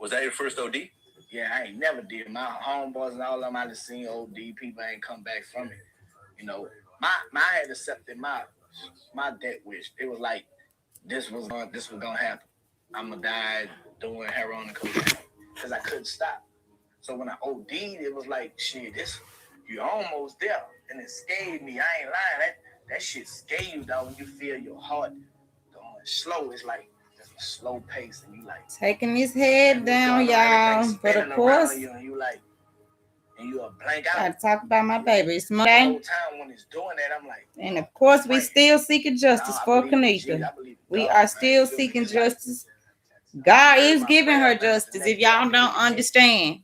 Was that your first OD? Yeah, I ain't never did. My homeboys and all of them, I just seen OD. People ain't come back from it. You know, my I had accepted my death wish. It was like this was gonna happen. I'm gonna die doing heroin and cocaine because I couldn't stop. So when I OD'd, it was like shit. You almost there, and it scared me. I ain't lying. That shit scared you though when you feel your heart going slow. It's like just a slow pace, and you like taking his head down, y'all. But of course, and you like. And you blank out. Gotta talk about my baby. It's the Monday. whole time when it's doing that, I'm like. And of course, we still seeking justice for Kenneka. We are still seeking justice. God is giving her justice. If y'all don't understand,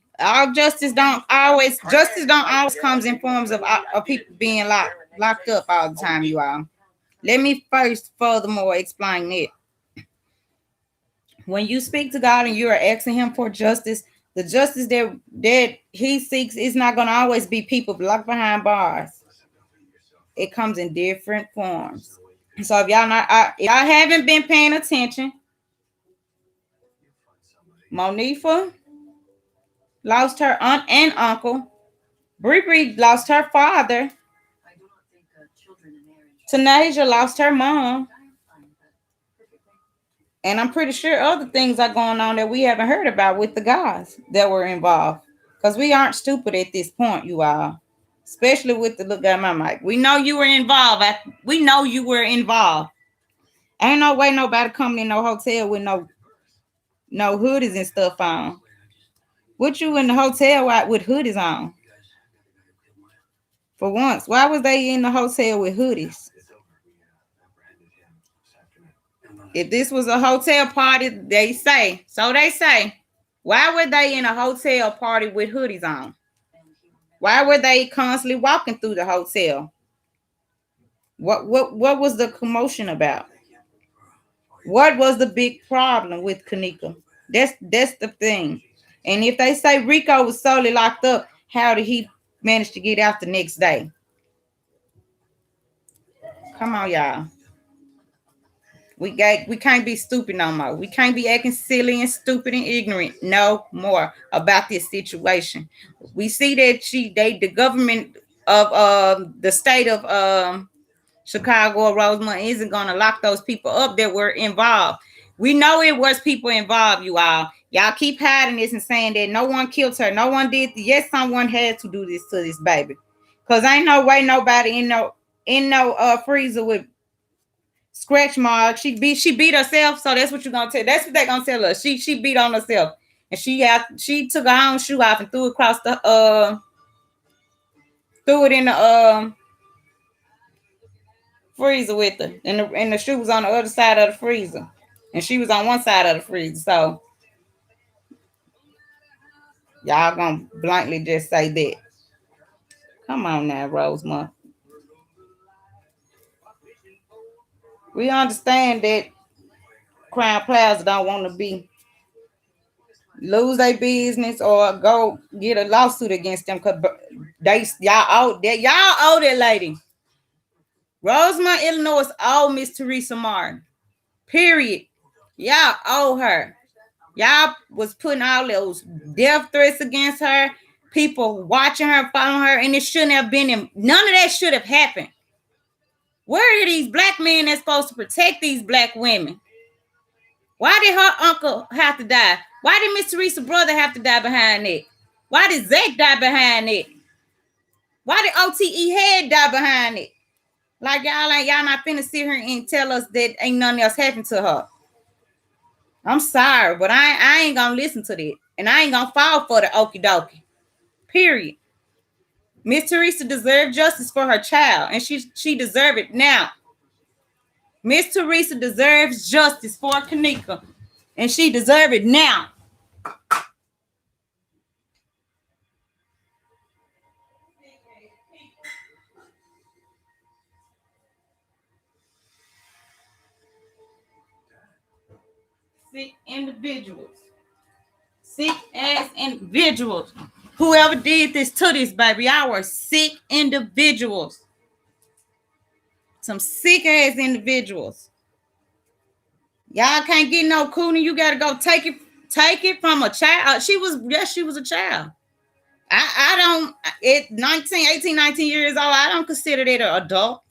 justice don't always comes in forms of people being locked up all the time. You all. Let me first, furthermore, explain it. When you speak to God and you are asking Him for justice, the justice that He seeks is not going to always be people locked behind bars. It comes in different forms. So if y'all haven't been paying attention, Monifa lost her aunt and uncle. Bree lost her father. Tanasia lost her mom. And I'm pretty sure other things are going on that we haven't heard about with the guys that were involved. Because we aren't stupid at this point, you all. Especially with the look at my mic. We know you were involved. We know you were involved. Ain't no way nobody coming in no hotel with no hoodies and stuff on. What you in the hotel with hoodies on? For once, why was they in the hotel with hoodies? If this was a hotel party, they say. Why were they in a hotel party with hoodies on? Why were they constantly walking through the hotel? What was the commotion about? What was the big problem with Kenneka? That's the thing. And if they say Rico was solely locked up, how did he manage to get out the next day? Come on, y'all. We can't be stupid no more. We can't be acting silly and stupid and ignorant no more about this situation. We see that the government of the state of Chicago or Rosemont isn't going to lock those people up that were involved. We know it was people involved, you all. Y'all keep hiding this and saying that no one killed her. No one did. Yes, someone had to do this to this baby. Because ain't no way nobody in no freezer with scratch marks. She beat herself. So that's what you're going to tell. That's what they're going to tell her. She beat on herself. And she took her own shoe off and threw it across threw it in the freezer with her, and the shoe was on the other side of the freezer, and she was on one side of the freezer. So y'all gonna blankly just say that? Come on now, Rosemont. We understand that Crown Plaza don't want to lose their business or go get a lawsuit against them because y'all owe that lady. Rosemont, Illinois owe Miss Teresa Martin. Period. Y'all owe her. Y'all was putting all those death threats against her. People watching her, following her, and it shouldn't have been. None of that should have happened. Where are these black men that's supposed to protect these black women? Why did her uncle have to die? Why did Miss Teresa's brother have to die behind it? Why did Zach die behind it? Why did OTE Head die behind it? Like y'all not finna sit here and tell us that ain't nothing else happened to her. I'm sorry, but I ain't gonna listen to that. And I ain't gonna fall for the okie dokie. Period. Miss Teresa deserved justice for her child, and she deserved it now. Miss Teresa deserves justice for Kenneka, and she deserves it now. Sick ass individuals. Whoever did this to this baby, our sick individuals. Some sick ass individuals. Y'all can't get no cooning. You gotta go take take it from a child. She was, yes, she was a child. I don't, at 19, 18, 19 years old, I don't consider that an adult.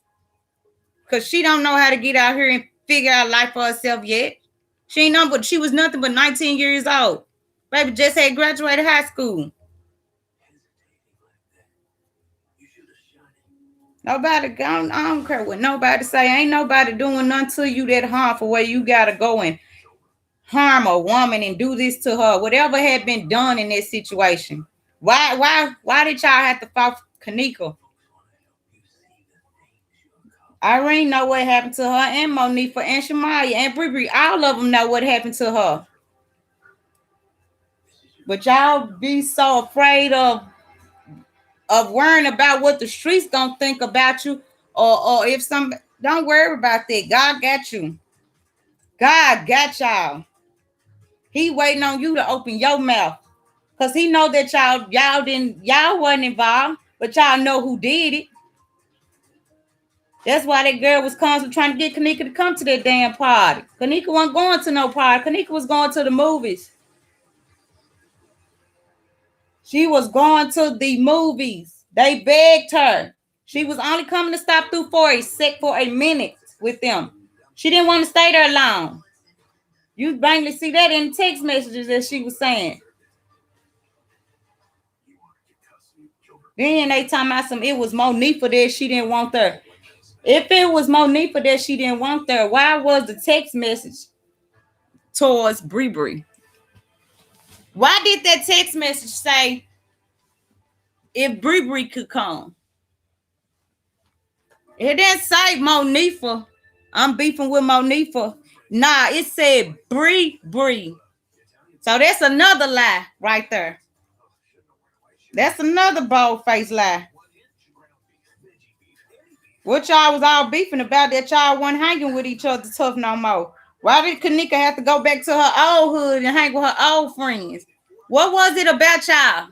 Because she don't know how to get out here and figure out life for herself yet. She ain't nothing but, she was nothing but 19 years old. Baby just had graduated high school. Nobody, I don't care what nobody say. Ain't nobody doing nothing to you that harmful where you gotta go and harm a woman and do this to her. Whatever had been done in that situation. Why did y'all have to fight Kenneka? Irene know what happened to her, and Monifa, and Shamaya, and Bree. All of them know what happened to her. But y'all be so afraid of worrying about what the streets gonna think about you, or if some. Don't worry about that. God got you. God got y'all. He waiting on you to open your mouth, cause he know that y'all wasn't involved, but y'all know who did it. That's why that girl was constantly trying to get Kenneka to come to that damn party. Kenneka wasn't going to no party. Kenneka was going to the movies. She was going to the movies. They begged her. She was only coming to stop through for a minute with them. She didn't want to stay there long. You plainly see that in text messages that she was saying. Then they talking about it was Monifa that she didn't want there. If it was Monifa that she didn't want there, why was the text message towards Bree? Why did that text message say if Bree could come? It didn't say Monifa. I'm beefing with Monifa. Nah, it said Bree. So that's another lie right there. That's another bold-faced lie. What y'all was all beefing about that y'all wasn't hanging with each other tough no more. Why did Kenneka have to go back to her old hood and hang with her old friends? What was it about y'all?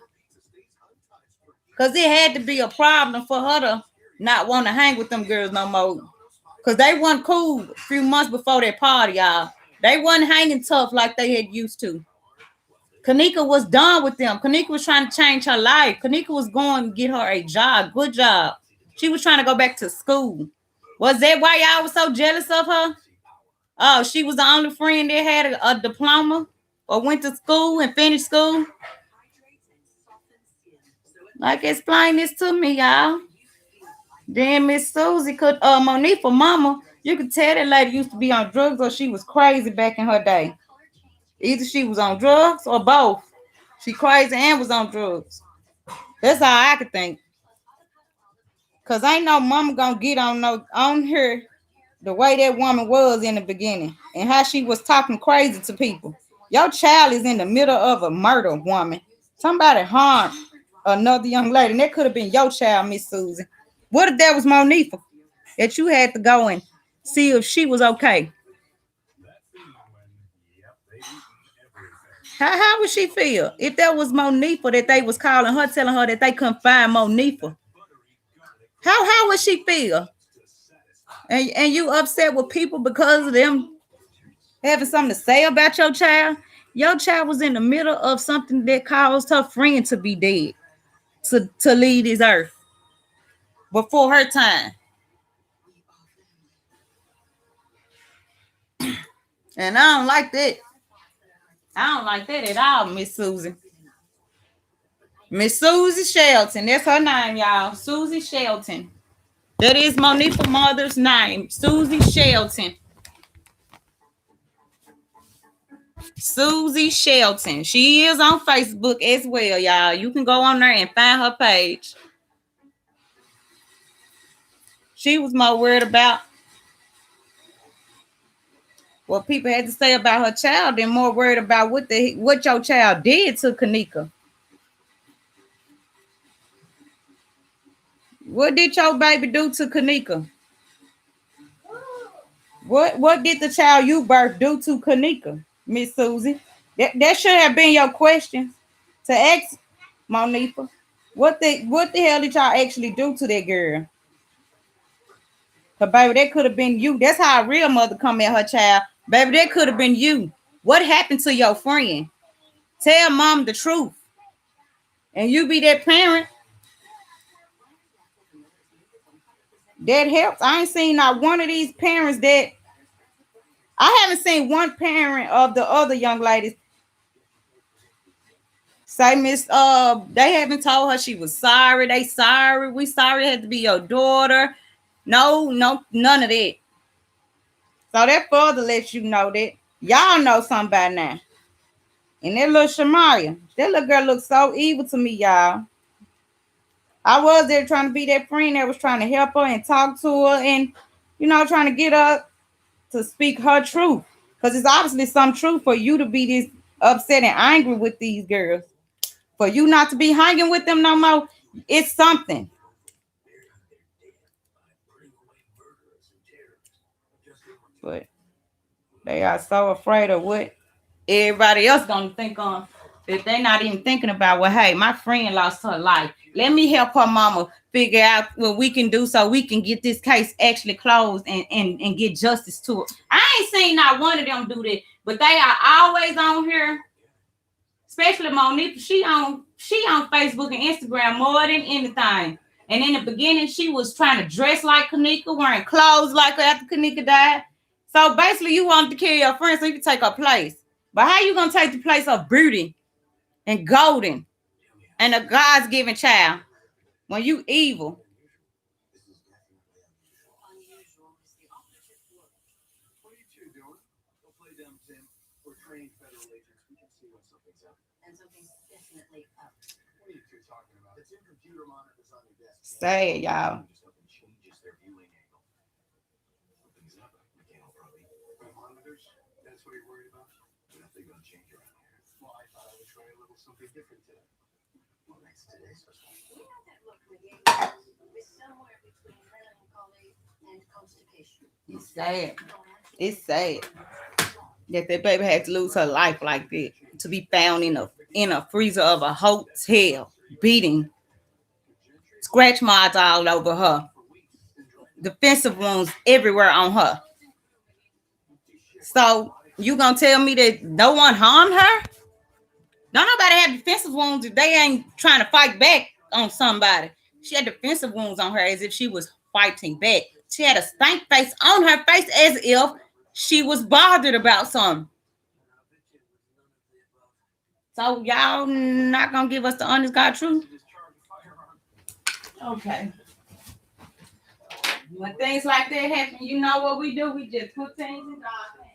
Because it had to be a problem for her to not want to hang with them girls no more. Because they wasn't cool a few months before that party, y'all. They wasn't hanging tough like they had used to. Kenneka was done with them. Kenneka was trying to change her life. Kenneka was going to get her a job, good job. She was trying to go back to school. Was that why y'all was so jealous of her? Oh, she was the only friend that had a diploma or went to school and finished school? Like, explain this to me, y'all. Then Miss Susie could, Monifa mama, you could tell that lady used to be on drugs or she was crazy back in her day. Either she was on drugs or both. She crazy and was on drugs. That's how I could think. Cause ain't no mama gonna get on her the way that woman was in the beginning and how she was talking crazy to people. Your child is in the middle of a murder, woman. Somebody harmed another young lady, and that could have been your child, Miss Susie. What if that was Monifa that you had to go and see if she was okay? How would she feel if that was Monifa that they was calling her, telling her that they couldn't find Monifa? How would she feel? And you upset with people because of them having something to say about your child? Your child was in the middle of something that caused her friend to be dead, to leave this earth before her time. And I don't like that. I don't like that at all, Miss Susie. Miss Susie Shelton. That's her name, y'all. Susie Shelton. That is Monifa's mother's name. Susie Shelton. Susie Shelton. She is on Facebook as well, y'all. You can go on there and find her page. She was more worried about what people had to say about her child than more worried about what your child did to Kenneka. What did your baby do to Kenneka? What did the child you birthed do to Kenneka, Miss Susie? That should have been your question to ask Monifa. What the hell did y'all actually do to that girl? Cause baby, that could have been you. That's how a real mother come at her child. Baby, that could have been you. What happened to your friend? Tell mom the truth. And you be that parent that helps. I ain't seen not one of these parents that I haven't seen one parent of the other young ladies say, Miss, they haven't told her she was sorry. They sorry. We sorry it had to be your daughter. No, none of that. So that further lets you know that y'all know something by now. And that little Shamaya, that little girl looks so evil to me, y'all. I was there trying to be that friend that was trying to help her and talk to her and, trying to get her to speak her truth. Because it's obviously some truth for you to be this upset and angry with these girls. For you not to be hanging with them no more, it's something. But they are so afraid of what everybody else gonna think on that they're not even thinking about. Well, hey, my friend lost her life. Let me help her mama figure out what we can do so we can get this case actually closed and get justice to it. I ain't seen not one of them do that, but they are always on here. Especially Monique, she on Facebook and Instagram more than anything. And in the beginning, she was trying to dress like Kenneka, wearing clothes like her after Kenneka died. So basically, you wanted to kill your friend so you could take her place. But how you gonna take the place of beauty and golden and a God's given child when you evil? Say it, y'all. It's sad. It's sad that that baby had to lose her life like that, to be found in a freezer of a hotel, beating, scratch marks all over her, defensive wounds everywhere on her. So you gonna tell me that no one harmed her? Don't nobody have defensive wounds if they ain't trying to fight back on somebody. She had defensive wounds on her as if she was fighting back. She had a stank face on her face as if she was bothered about something. So y'all not gonna give us the honest God truth? Okay. When things like that happen, you know what we do? We just put things in God's hands.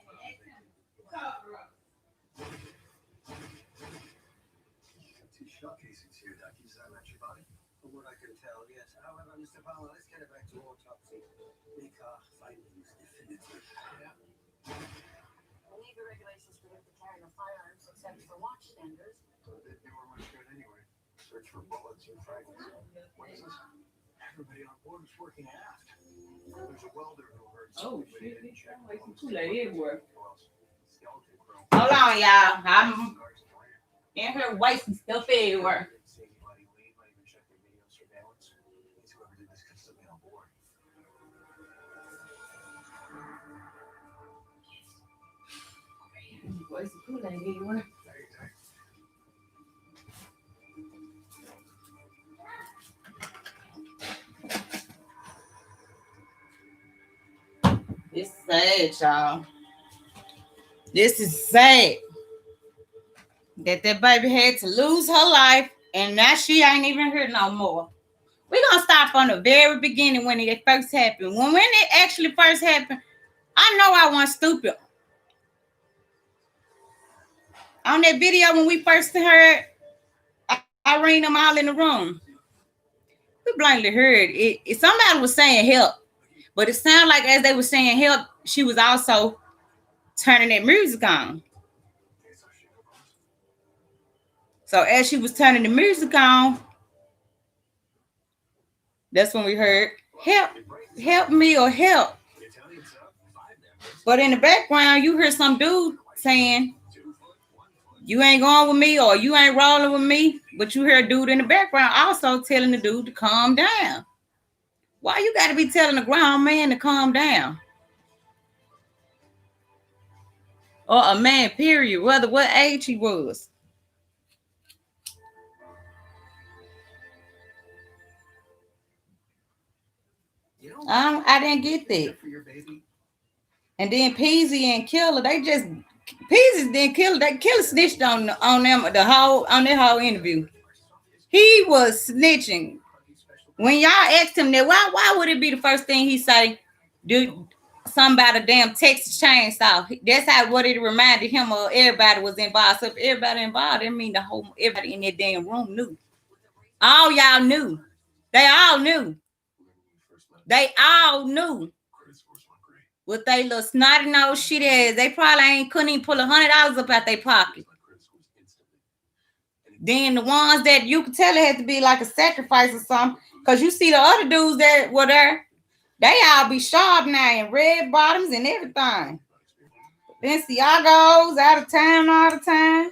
Oh shit! Hold on, y'all. I'm in here wasting stuff everywhere. Wasting Kool-Aid everywhere. It's sad, y'all. This is sad that baby had to lose her life, and now she ain't even here no more. We're gonna start from the very beginning when it first happened. When it actually first happened, I know I wasn't stupid. On that video when we first heard Irene them all in the room, we blindly heard it. Somebody was saying help, but it sounded like as they were saying help, she was also turning that music on. So as she was turning the music on, that's when we heard help me or help. But in the background, you hear some dude saying, you ain't going with me or you ain't rolling with me. But you hear a dude in the background also telling the dude to calm down. Why you got to be telling a grown man to calm down? Or a man, period, whether what age he was. I didn't get that. And then Peasy and Killer, they just Peasy then Killer, they Killer snitched on them on their whole interview. He was snitching. When y'all asked him that, why would it be the first thing he say? Do something about a damn Texas chainsaw. That's how what it reminded him of. Everybody was involved. So if everybody involved, it mean the whole everybody in that damn room knew. All y'all knew. They all knew. They all knew. With they little snotty nose shit ass, they probably couldn't even pull $100 up out their pocket. Then the ones that you could tell it had to be like a sacrifice or something, because you see the other dudes that were there, they all be sharp now in red bottoms and everything. Then Ciago's out of town all the time.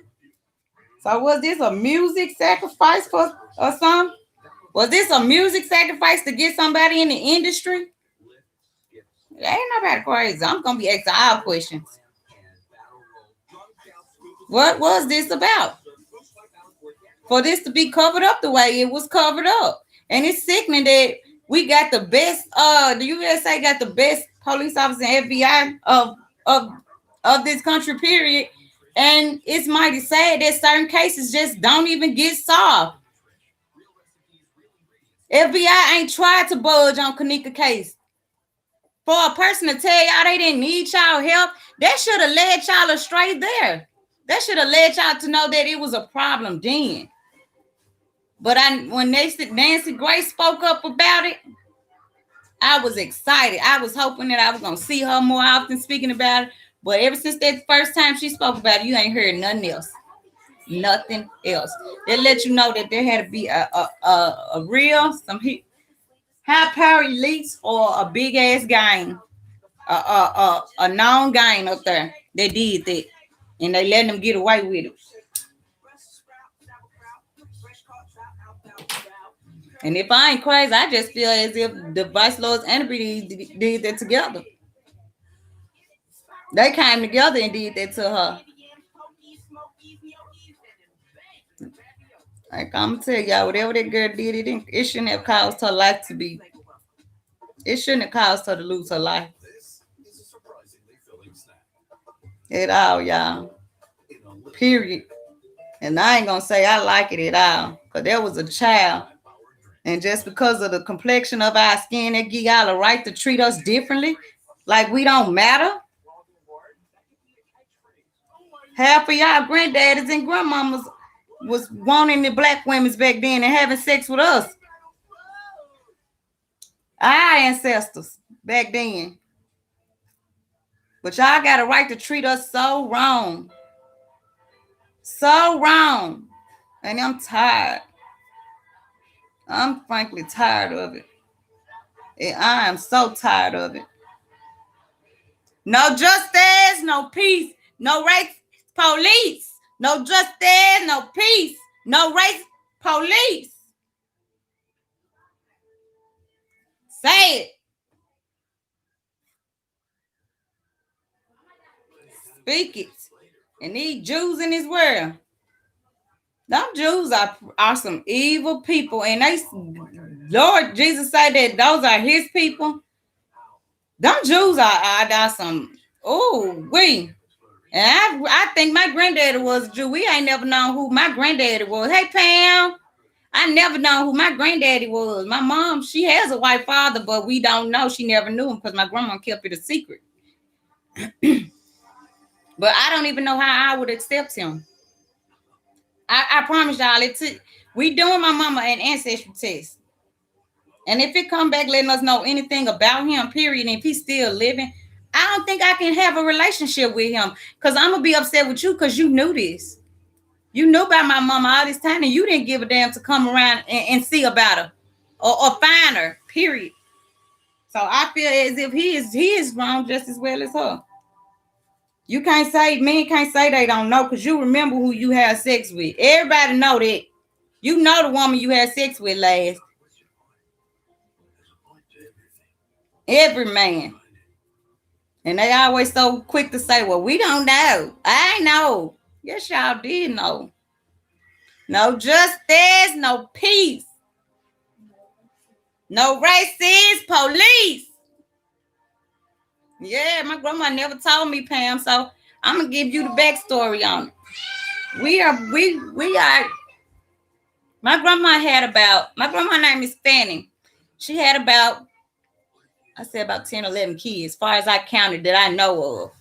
So was this a music sacrifice for or something? Was this a music sacrifice to get somebody in the industry? Ain't nobody crazy. I'm gonna be asking all questions. What was this about? For this to be covered up the way it was covered up. And it's sickening that we got the best, the USA got the best police officer and FBI of this country, period. And it's mighty sad that certain cases just don't even get solved. FBI ain't tried to budge on Kenneka case. For a person to tell y'all they didn't need y'all help, that should have led y'all astray there. That should have led y'all to know that it was a problem then. But when Nancy Grace spoke up about it, I was excited. I was hoping that I was going to see her more often speaking about it. But ever since that first time she spoke about it, you ain't heard nothing else. Nothing else. They let you know that there had to be a real, some high power elites or a big ass gang, a known gang up there that did that. And they let them get away with it. And if I ain't crazy, I just feel as if the Vice Lords and the did that together. They came together and did that to her. Like I'm gonna tell y'all, whatever that girl did, it shouldn't have caused her life to be. It shouldn't have caused her to lose her life. At all, y'all. Period. And I ain't gonna say I like it at all, because there was a child. And just because of the complexion of our skin, they give y'all a right to treat us differently, like we don't matter. Half of y'all granddaddies and grandmamas was wanting the black women back then and having sex with us. Our ancestors back then. But y'all got a right to treat us so wrong. So wrong. And I'm tired. I'm frankly tired of it. And I am so tired of it. No justice, no peace, no race police. No justice, no peace, no race police. Say it. Speak it. And these Jews in this world. Them Jews are some evil people. And they, Lord Jesus said that those are his people. Them Jews are some, we. And I think my granddaddy was a Jew. We ain't never known who my granddaddy was. Hey, Pam. I never known who my granddaddy was. My mom, she has a white father, but we don't know. She never knew him because my grandma kept it a secret. But I don't even know how I would accept him. I promise y'all, we doing my mama an ancestry test. And if it come back letting us know anything about him, period, and if he's still living, I don't think I can have a relationship with him, because I'm going to be upset with you because you knew this. You knew about my mama all this time, and you didn't give a damn to come around and see about her or find her, period. So I feel as if he is wrong just as well as her. You can't say, men can't say they don't know, because you remember who you had sex with. Everybody know that. You know the woman you had sex with last. Every man. And they always so quick to say, well, we don't know. I know. Yes, y'all did know. No justice, no peace. No racist police. Yeah, my grandma never told me, Pam. So I'm gonna give you the backstory on it. We are. My grandma name is Fanny. She had about, I said about 10, 11 kids, as far as I counted that I know of.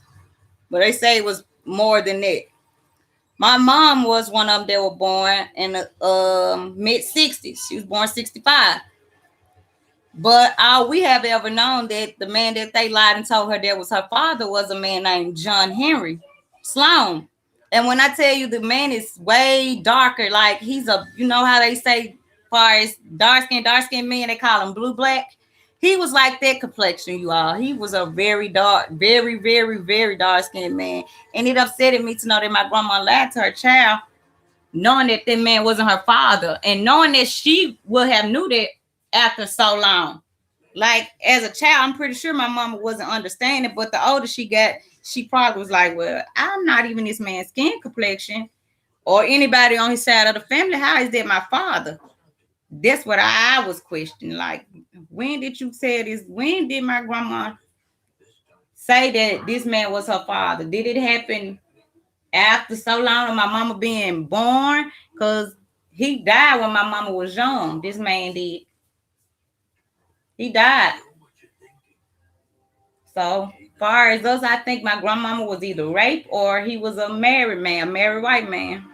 But they say it was more than that. My mom was one of them that were born in the mid 60s. She was born 65. But all we have ever known that the man that they lied and told her that was her father was a man named John Henry Sloan. And when I tell you the man is way darker, like he's a, you know how they say, far as dark skinned men, they call him blue black. He was like that complexion, you all. He was a very dark, very, very, very dark skinned man. And it upsetted me to know that my grandma lied to her child, knowing that that man wasn't her father, and knowing that she would have knew that after so long. Like as a child, I'm pretty sure my mama wasn't understanding, but the older she got, she probably was like, well, I'm not even this man's skin complexion or anybody on his side of the family. How is that my father? That's what I was questioning. Like, when did you say this? When did my grandma say that this man was her father? Did it happen after so long of my mama being born? Because he died when my mama was young. This man did. He died. So far as us, I think my grandmama was either raped or he was a married man, a married white man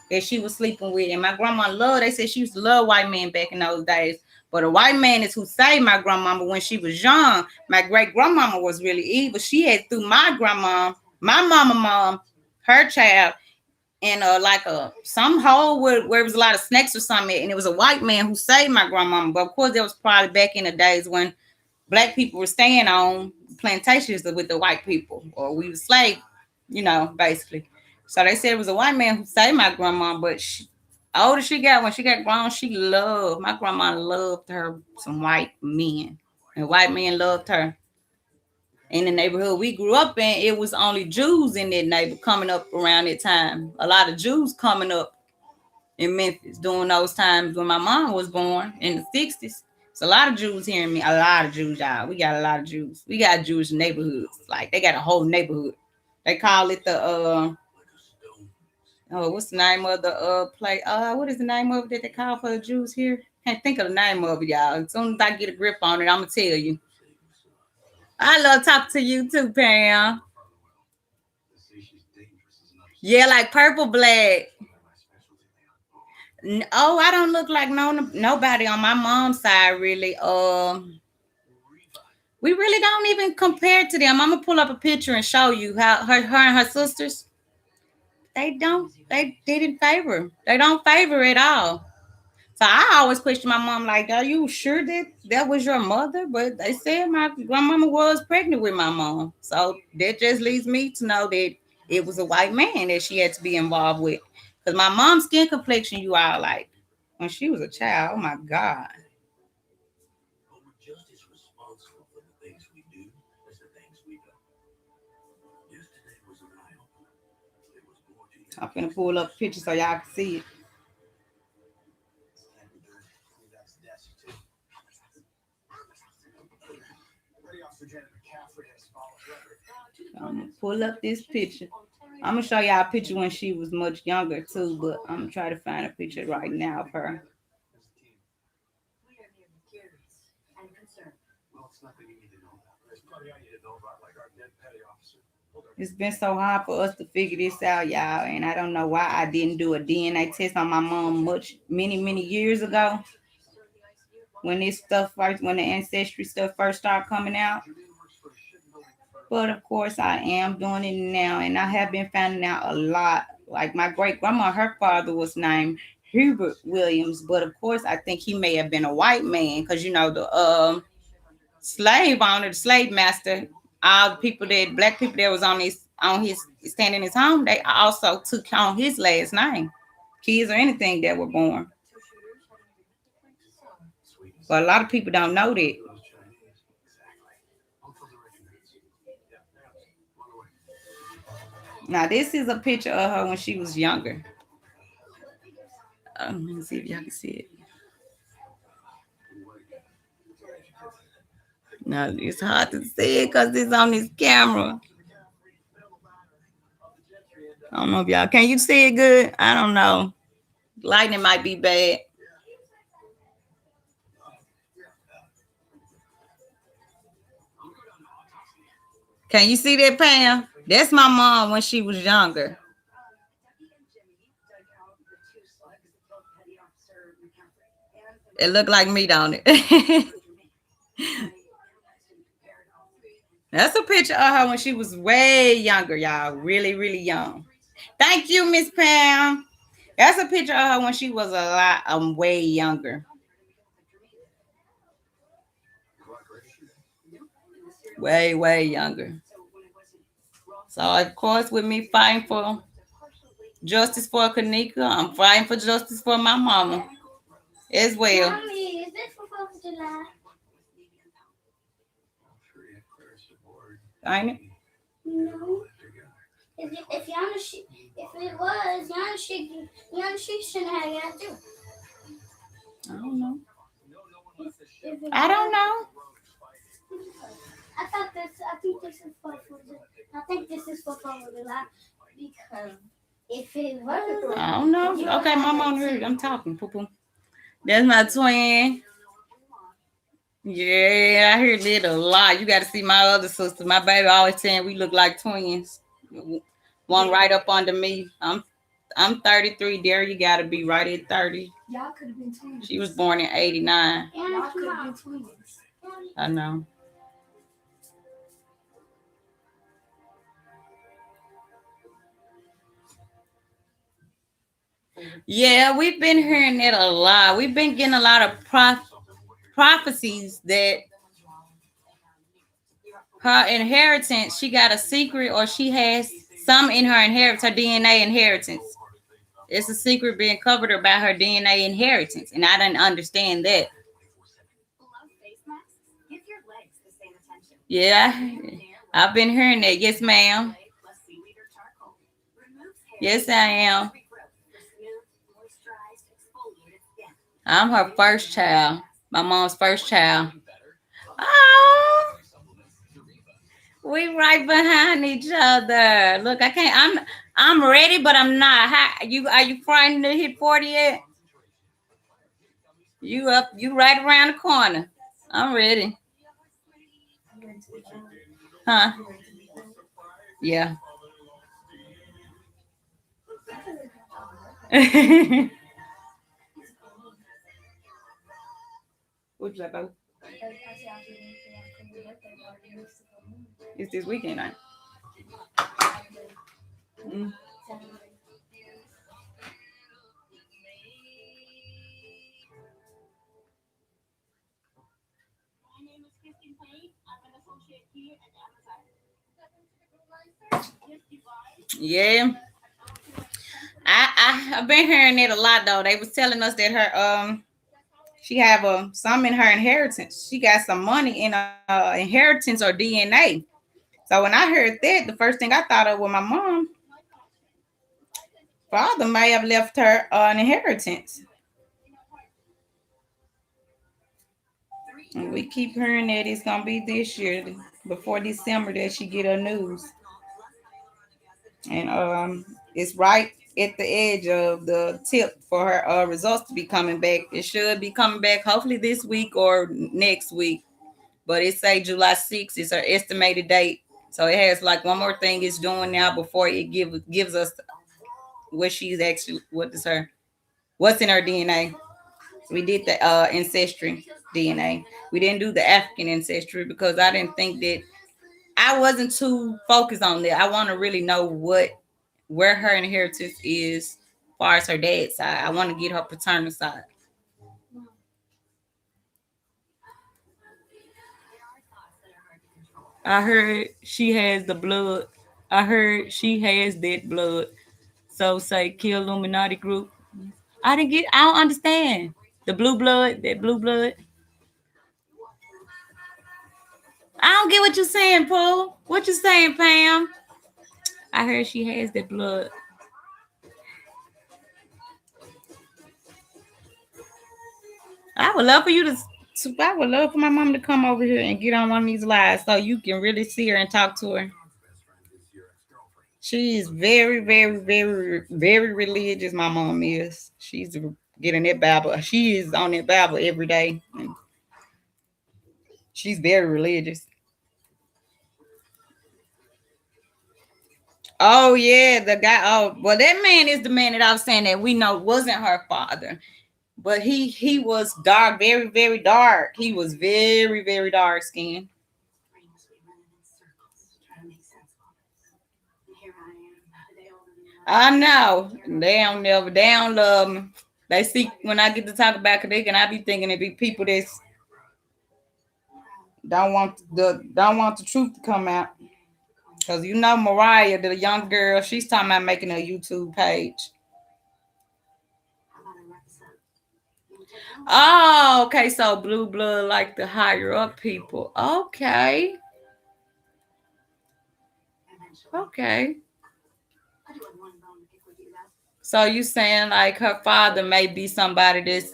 that she was sleeping with. And my grandma loved, they said she used to love white men back in those days. But a white man is who saved my grandmama when she was young. My great grandmama was really evil. She had threw my grandma, my mom, her child, in like a some hole where it was a lot of snakes or something. And it was a white man who saved my grandmama. But of course, that was probably back in the days when black people were staying on plantations with the white people, or we were slave, basically. So they said it was a white man who saved my grandma, but older she got, when she got grown, my grandma loved her some white men, and white men loved her. In the neighborhood we grew up in, it was only Jews in that neighborhood coming up around that time. A lot of Jews coming up in Memphis during those times when my mom was born in the 60s. It's a lot of Jews here in me. A lot of Jews, y'all. We got a lot of Jews. We got Jewish neighborhoods. Like they got a whole neighborhood. They call it the what's the name of the play? What is the name of it that they call for the Jews here? Can't think of the name of it, y'all. As soon as I get a grip on it, I'm gonna tell you. I love talking to you too, Pam. Yeah, like purple black. Oh, I don't look like nobody on my mom's side really. We really don't even compare to them. I'm gonna pull up a picture and show you how her and her sisters. They didn't favor. They don't favor at all. So I always question my mom, like, are you sure that was your mother? But they said my grandmama was pregnant with my mom. So that just leads me to know that it was a white man that she had to be involved with. Because my mom's skin complexion, you all like, when she was a child, oh my God. I'm gonna pull up pictures so y'all can see it. I'm gonna pull up this picture. I'm gonna show y'all a picture when she was much younger too, but I'm gonna try to find a picture right now of her. It's been so hard for us to figure this out, y'all, and I don't know why I didn't do a DNA test on my mom many years ago when when the ancestry stuff first started coming out. But of course, I am doing it now, and I have been finding out a lot. Like my great grandma, her father was named Hubert Williams, but of course, I think he may have been a white man because the slave owner, the slave master, all the people that black people that was on his standing his home, they also took on his last name, kids or anything that were born. But a lot of people don't know that. Now this is a picture of her when she was younger. Let me see if y'all can see it. No, it's hard to see it because it's on this camera. I don't know if y'all can you see it good? I don't know. Lightning might be bad. Can you see that, Pam? That's my mom when she was younger. It looked like meat on it. That's a picture of her when she was way younger, y'all. Really, really young. Thank you, Miss Pam. That's a picture of her when she was a lot way younger. Way, way younger. So of course, with me fighting for justice for Kenneka, I'm fighting for justice for my mama as well. Mommy, is this for 4th of July? Ain't it? No. If Yana, if it was, Yana, she shouldn't have got to. I don't know. I don't know. I think this is for 4th of July. I think this is for 4th of July because if it was, I don't know. Okay, mama on her. I'm talking. Poo poo. That's my twin. Yeah, I hear that a lot. You got to see my other sister. My baby always saying we look like twins. One right up under me. I'm 33. There, you got to be right at 30. Y'all could have been twins. She was born in 89. Y'all could have been twins. I know. Yeah, we've been hearing that a lot. We've been getting a lot of prophecies that her inheritance, she got a secret or she has some in her inheritance, her DNA inheritance. It's a secret being covered about her DNA inheritance. And I didn't understand that. Yeah, I've been hearing that. Yes, ma'am. Yes, I am. I'm her first child. My mom's first child. Oh, we right behind each other. Look, I can't. I'm ready, but I'm not. How, are you frightened to hit 40 yet? You up? You right around the corner. I'm ready. Huh? Yeah. What's that about? It's this weekend night. Mm. Yeah. I've been hearing it a lot though. They was telling us that her she have some in her inheritance. She got some money in inheritance or DNA. So when I heard that, the first thing I thought of was my mom. Father may have left her an inheritance. And we keep hearing that it's gonna be this year, before December, that she get her news. And it's right at the edge of the tip for her results to be coming back. It should be coming back hopefully this week or next week. But it say July 6th is her estimated date. So it has like one more thing it's doing now before it gives us what she's actually what's in her DNA. We did the ancestry DNA. We didn't do the African ancestry because I didn't think that I wasn't too focused on that. I want to really know where her inheritance is as far as her dad's side. I want to get her paternal side. I heard she has the blood. I heard she has that blood. So say kill Illuminati group. I don't understand. The blue blood, that blue blood. I don't get what you're saying, Paul. What you saying, Pam? I heard she has that blood. I would love for you to I would love for my mom to come over here and get on one of these lives so you can really see her and talk to her. She is very, very, very, very religious. My mom is. She's getting that Bible. She is on that Bible every day. She's very religious. Oh yeah, the guy. Oh well, that man is the man that I was saying that we know wasn't her father, but he was dark, very, very dark. He was very, very dark skinned. I know they don't love me. They see when I get to talk about Kenneka, and I be thinking it be people that don't want the truth to come out. Cause you know Mariah, the young girl, she's talking about making a YouTube page. Oh, okay. So blue blood like the higher up people. Okay. Okay. So you saying like her father may be somebody that's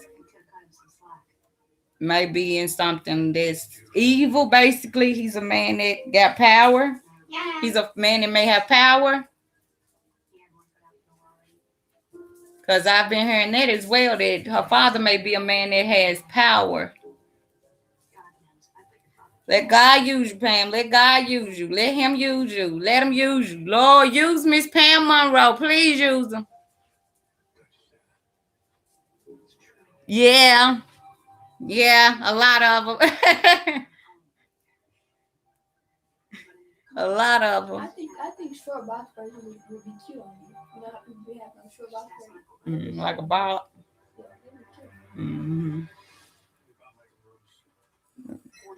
may be in something that's evil, basically. He's a man that got power. Yeah. He's a man that may have power. Because I've been hearing that as well, that her father may be a man that has power. Let God use you, Pam. Let God use you. Let him use you. Let him use you. Lord, use Miss Pam Monroe. Please use him. Yeah. Yeah, a lot of them. A lot of them. I think short box braids would be cute on you. You know, we have no short box braids. Like a ball.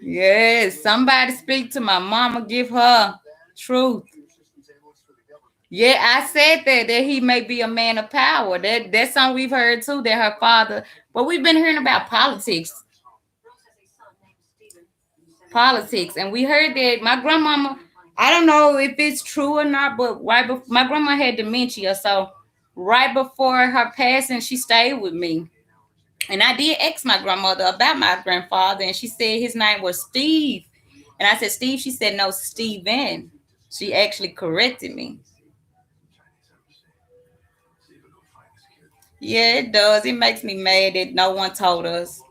Yes, somebody speak to my mama, give her truth. Yeah, I said that he may be a man of power. That's something we've heard too. That her father, but we've been hearing about politics, and we heard that my grandmama. I don't know if it's true or not, but right before my grandma had dementia, so right before her passing, she stayed with me. And I did ask my grandmother about my grandfather, and she said his name was Steve. And I said, Steve? She said, no, Steven. She actually corrected me. Yeah, it does. It makes me mad that no one told us.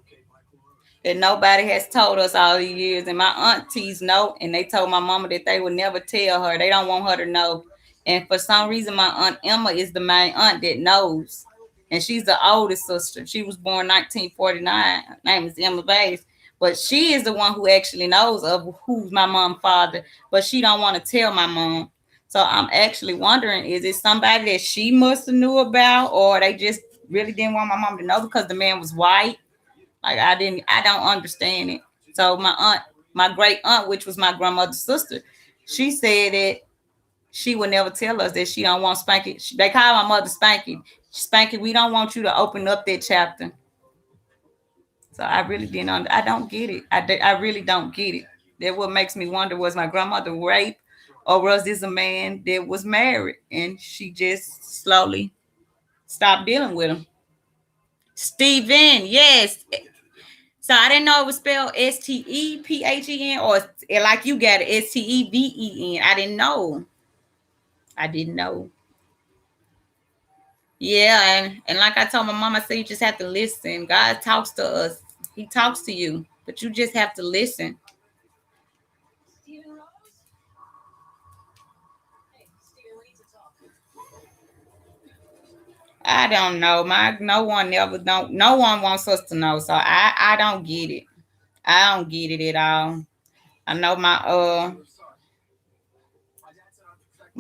That nobody has told us all these years. And my aunties know, and they told my mama that they would never tell her. They don't want her to know. And for some reason, my aunt Emma is the main aunt that knows. And she's the oldest sister. She was born 1949. Her name is Emma Bays. But she is the one who actually knows of who's my mom's father. But she don't want to tell my mom. So I'm actually wondering, is it somebody that she must have knew about, or they just really didn't want my mom to know because the man was white? Like I don't understand it. So my great aunt, which was my grandmother's sister, she said that she would never tell us that she don't want Spanky. They call my mother Spanky. Spanky, we don't want you to open up that chapter. So I really didn't. I don't get it. I really don't get it. That what makes me wonder: was my grandmother raped, or was this a man that was married and she just slowly stopped dealing with him? Steven, yes. So I didn't know it was spelled Stephen or like you got it Steven. I didn't know. I didn't know. Yeah, and like I told my mom, I said you just have to listen. God talks to us. He talks to you, but you just have to listen. I don't know. No one ever don't. No one wants us to know, so I don't get it. I don't get it at all. I know my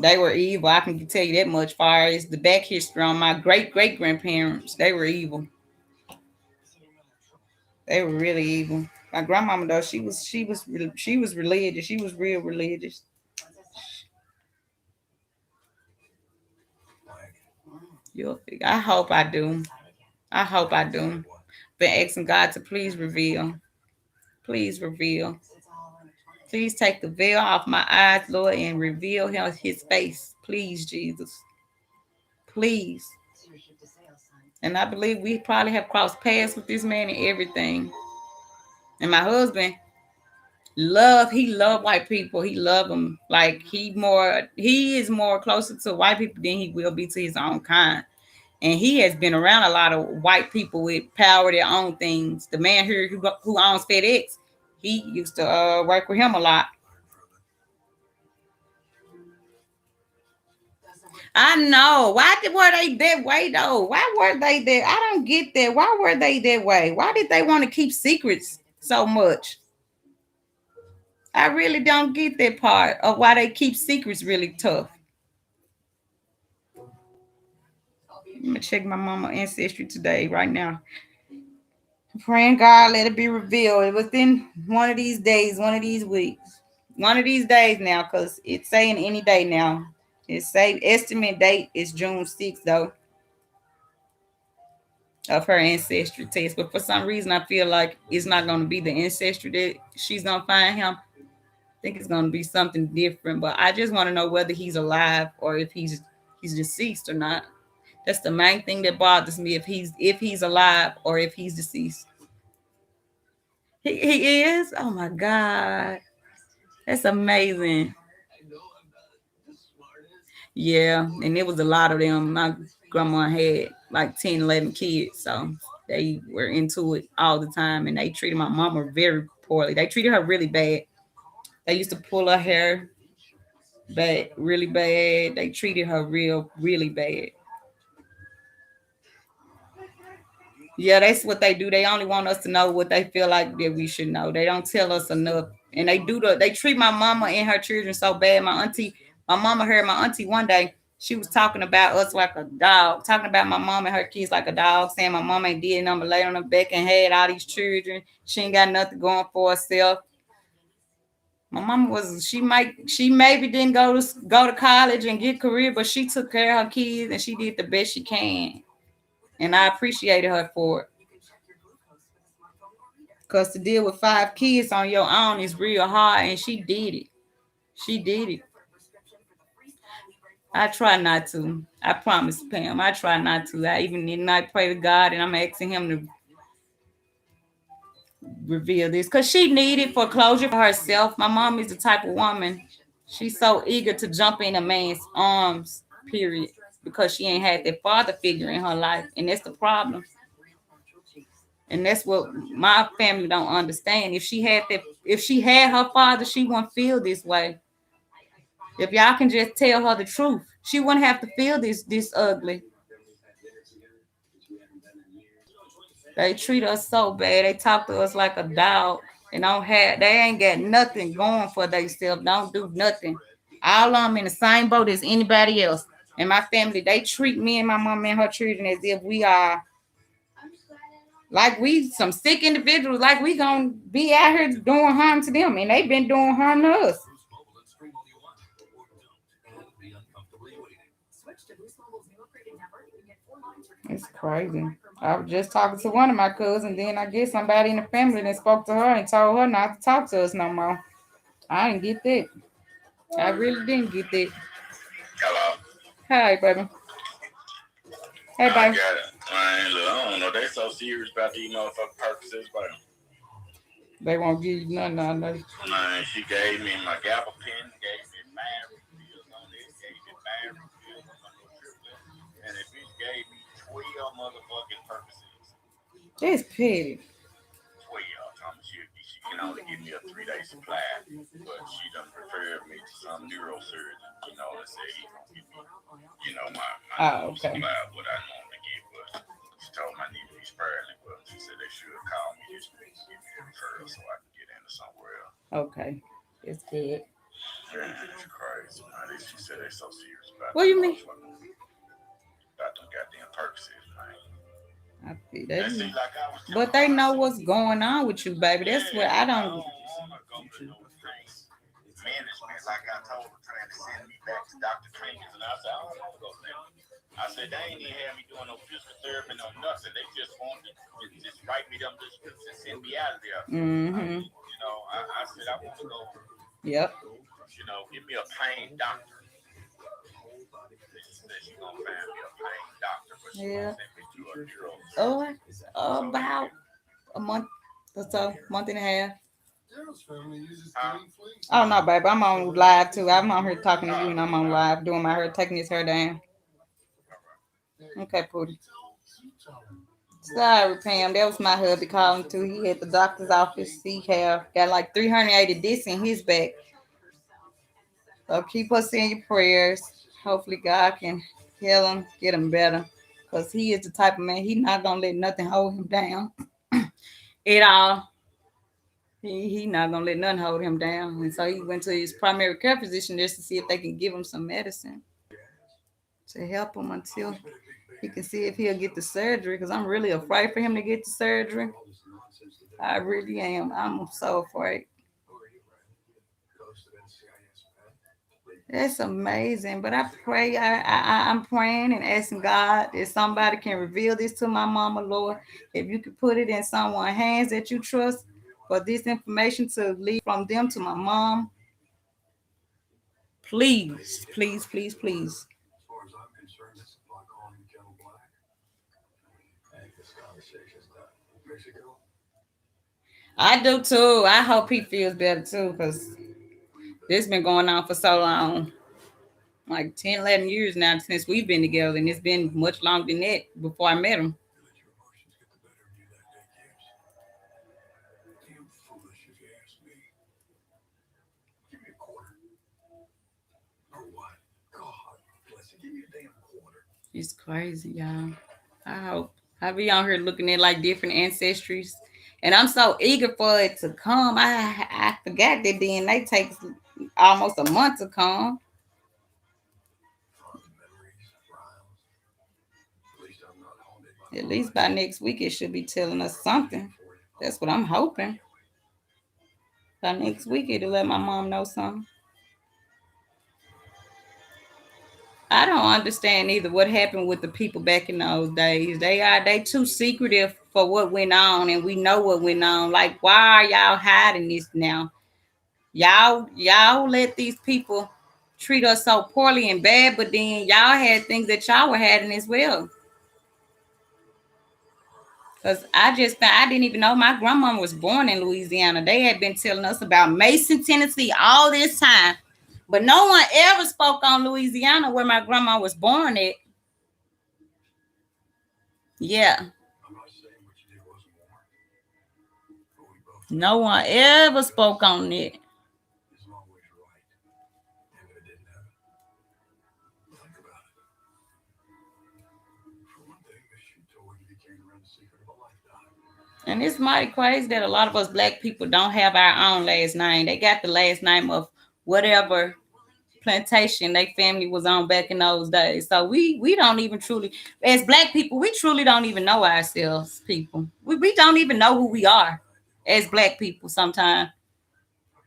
they were evil. I can tell you that much. Far as the back history on my great great grandparents, they were evil. They were really evil. My grandmama though, she was religious. She was real religious. I hope I do. I hope I do. Been asking God to please reveal. Please reveal. Please take the veil off my eyes, Lord, and reveal his face. Please, Jesus. Please. And I believe we probably have crossed paths with this man and everything. And my husband he love white people. He love them like he is more closer to white people than he will be to his own kind. And he has been around a lot of white people with power that own things. The man here who owns FedEx, he used to work with him a lot. I know. Were they that way though? Why were they that? I don't get that. Why were they that way? Why did they want to keep secrets so much? I really don't get that part of why they keep secrets really tough. I'm gonna check my mama ancestry today, right now. Praying God let it be revealed within one of these days, one of these weeks, one of these days now, because it's saying any day now. It's say estimate date is June 6th though of her ancestry test. But for some reason I feel like it's not gonna be the ancestry that she's gonna find him. I think it's gonna be something different. But I just want to know whether he's alive or if he's deceased or not. That's the main thing that bothers me, if he's alive or if he's deceased. He is? Oh my God. That's amazing. Yeah, and it was a lot of them. My grandma had like 10, 11 kids, so they were into it all the time, and they treated my mama very poorly. They treated her really bad. They used to pull her hair bad, really bad. They treated her really bad. Yeah, that's what they do. They only want us to know what they feel like that we should know. They don't tell us enough. And they treat my mama and her children so bad. My mama heard my auntie one day, she was talking about us like a dog, talking about my mom and her kids like a dog, saying my mama ain't did nothing but lay on her back and had all these children. She ain't got nothing going for herself. My mama she maybe didn't go to college and get a career, but she took care of her kids and she did the best she can. And I appreciated her for it. Because to deal with 5 kids on your own is real hard, and she did it. She did it. I try not to. I promise, Pam. I try not to. I even need not pray to God, and I'm asking Him to reveal this because she needed for closure for herself. My mom is the type of woman, she's so eager to jump in a man's arms, period, because she ain't had that father figure in her life, and that's the problem. And that's what my family don't understand. If she had her father, she wouldn't feel this way. If y'all can just tell her the truth, she wouldn't have to feel this ugly. They treat us so bad. They talk to us like a dog. And they ain't got nothing going for themselves. Don't do nothing. All of them in the same boat as anybody else. And my family, they treat me and my mom and her children as if we are like we some sick individuals, like we gonna be out here doing harm to them, and they've been doing harm to us. It's crazy. I was just talking to one of my cousins, then I guess somebody in the family that spoke to her and told her not to talk to us no more. I didn't get that. I really didn't get that. Hello. Hi, baby. Hey, I baby. got it. I don't know. They so serious about these motherfucking purposes, but They won't give you nothing. I know. man, she gave me my Gapper pen, gave me 5 refills on this, gave me 5 refills on my little triplet, and the bitch gave me 12 motherfucking purposes. It's petty. 12. She can only give me a 3-day supply, but she done referred me to some neurosurgeon, and said he gonna give me, my Okay. supply of what I normally get, but she told me I need to be sparingly, but she said they should call me this week and give me a referral so I can get into somewhere else. Okay. It's good. Yeah, it's crazy, man. She said they so serious about What do you mean? About them goddamn purposes, man. I feel that. See, like I was But they know what's going on with you, baby. That's what I don't. want to go to no pain management, like I told her, trying to send me back to Dr. Fingers, and I said, I don't want to go there. I said, they ain't even had me doing no physical therapy, no nothing. They just wanted to just write me them scripts and send me out of there. Mm-hmm. I said, I want to go. Yep. Give me a pain doctor. She said she's going to find me a pain doctor, but she Yeah. sent me to a neuro. About a month So month and a half. Oh no, baby, I'm on live too. I'm on here talking to you, and I'm on live doing my hair, taking his hair down. Okay, Pootie. Sorry, Pam. That was my hubby calling too. He at the doctor's office. He have got like 380 discs in his back. So keep us in your prayers. Hopefully God can heal him, get him better. Because he is the type of man, he not gonna let nothing hold him down at all. He not gonna let nothing hold him down. And so he went to his primary care physician just to see if they can give him some medicine to help him until he can see if he'll get the surgery. Because I'm really afraid for him to get the surgery. I really am. I'm so afraid. That's amazing. But I pray, I'm praying and asking God that somebody can reveal this to my mama, Lord. If you could put it in someone's hands that you trust for this information to lead from them to my mom, please, please, please, please. I do too. I hope he feels better too, because this been going on for so long. Like 10, 11 years now since we've been together, and it's been much longer than that before I met him. It's crazy, y'all. I hope. I be on here looking at like different ancestries, and I'm so eager for it to come. I forgot that DNA takes almost a month to come. At least by next week, it should be telling us something. That's what I'm hoping. By next week, it'll let my mom know something. I don't understand either what happened with the people back in those days. They too secretive for what went on, and we know what went on. Like, why are y'all hiding this now? Y'all let these people treat us so poorly and bad, but then y'all had things that y'all were having as well. Because I didn't even know my grandma was born in Louisiana. They had been telling us about Mason, Tennessee all this time. But no one ever spoke on Louisiana where my grandma was born at. Yeah. No one ever spoke on it. And it's mighty crazy that a lot of us black people don't have our own last name. They got the last name of whatever plantation their family was on back in those days. So we don't even truly, as black people, we truly don't even know ourselves, people. We don't even know who we are as black people sometimes.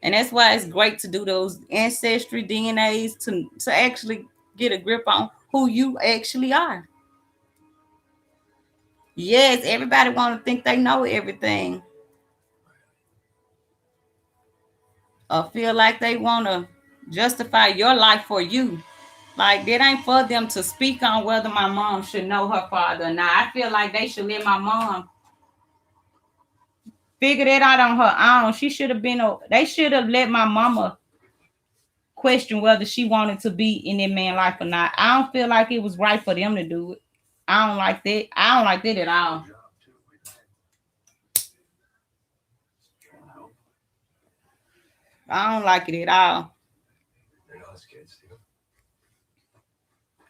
And that's why it's great to do those ancestry DNAs to actually get a grip on who you actually are. Yes, everybody want to think they know everything. Or feel like they want to justify your life for you. Like, that ain't for them to speak on whether my mom should know her father or not. I feel like they should let my mom figure that out on her own. They should have let my mama question whether she wanted to be in that man's life or not. I don't feel like it was right for them to do it. I don't like that. I don't like that at all. I don't like it at all.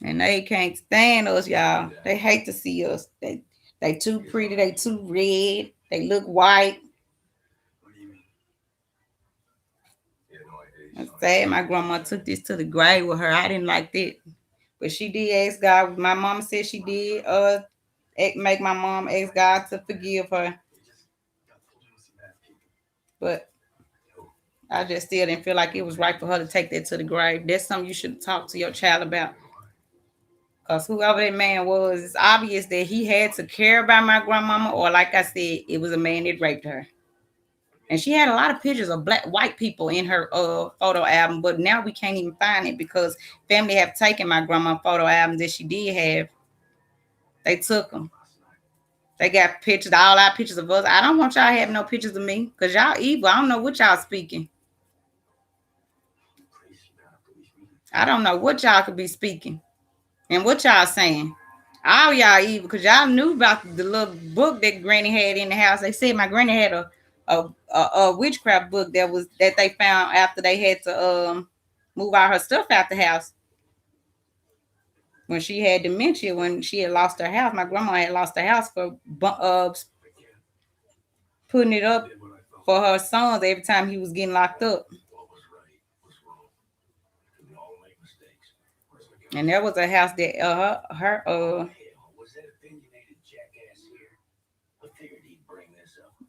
And they can't stand us, y'all. They hate to see us. They too pretty. They too red. They look white. I'm sad my grandma took this to the grave with her. I didn't like that. But she did ask God. My mama said she did make my mom ask God to forgive her. But I just still didn't feel like it was right for her to take that to the grave. That's something you should talk to your child about. Because whoever that man was, it's obvious that he had to care about my grandmama, or like I said, it was a man that raped her. And she had a lot of pictures of white people in her photo album, but now we can't even find it because family have taken my grandma photo albums that she did have. They took them. They got pictures, all our pictures of us. I don't want y'all having no pictures of me because y'all evil. I don't know what y'all speaking. I don't know what y'all could be speaking and what y'all saying. All y'all evil because y'all knew about the little book that Granny had in the house. They said my granny had a witchcraft book that they found after they had to move all her stuff out the house. When she had dementia, when she had lost her house, my grandma had lost her house for putting it up for her sons every time he was getting locked up. And there was a house that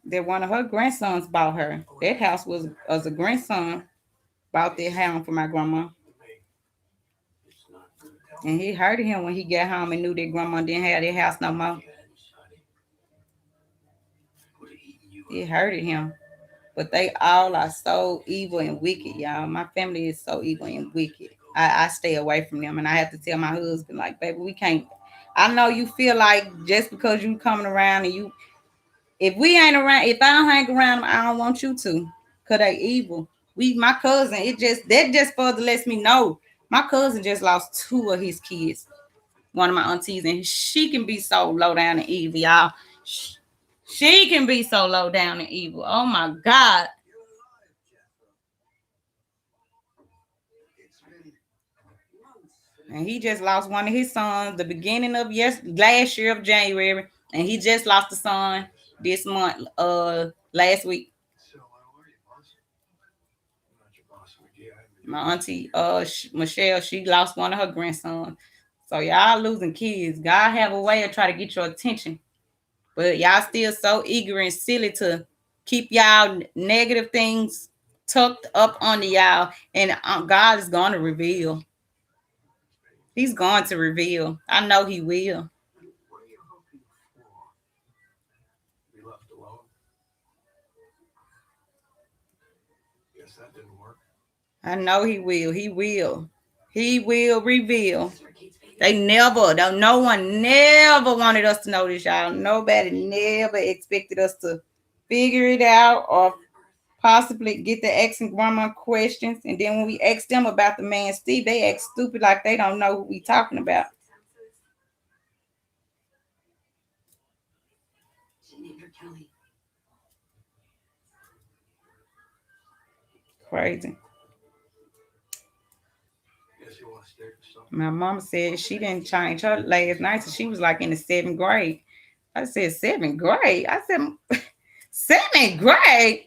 that one of her grandsons bought her. That house was as a grandson bought that house for my grandma. And he hurted him when he got home and knew that grandma didn't have that house no more. It hurted him. But they all are so evil and wicked, y'all. My family is so evil and wicked. I stay away from them. And I have to tell my husband, like, baby, we can't. I know you feel like just because you coming around and you, if we ain't around, if I don't hang around them, I don't want you to. Because they evil. My cousin, that just further lets me know. My cousin just lost 2 of his kids. One of my aunties, and she can be so low down and evil, y'all. She can be so low down and evil. Oh my God. And he just lost one of his sons the beginning of last year of January, and he just lost a son this month, last week. My auntie, Michelle, she lost one of her grandsons. So y'all losing kids. God have a way of try to get your attention, but y'all still so eager and silly to keep y'all negative things tucked up under y'all, and God is going to reveal. He's going to reveal. I know he will. I know he will. He will. He will reveal. No one never wanted us to know this, y'all. Nobody never expected us to figure it out or possibly get to asking grandma questions. And then when we ask them about the man Steve, they act stupid like they don't know who we talking about. Crazy. My mama said she didn't change her last night, so she was like in the 7th grade. I said 7th grade. I said 7th grade.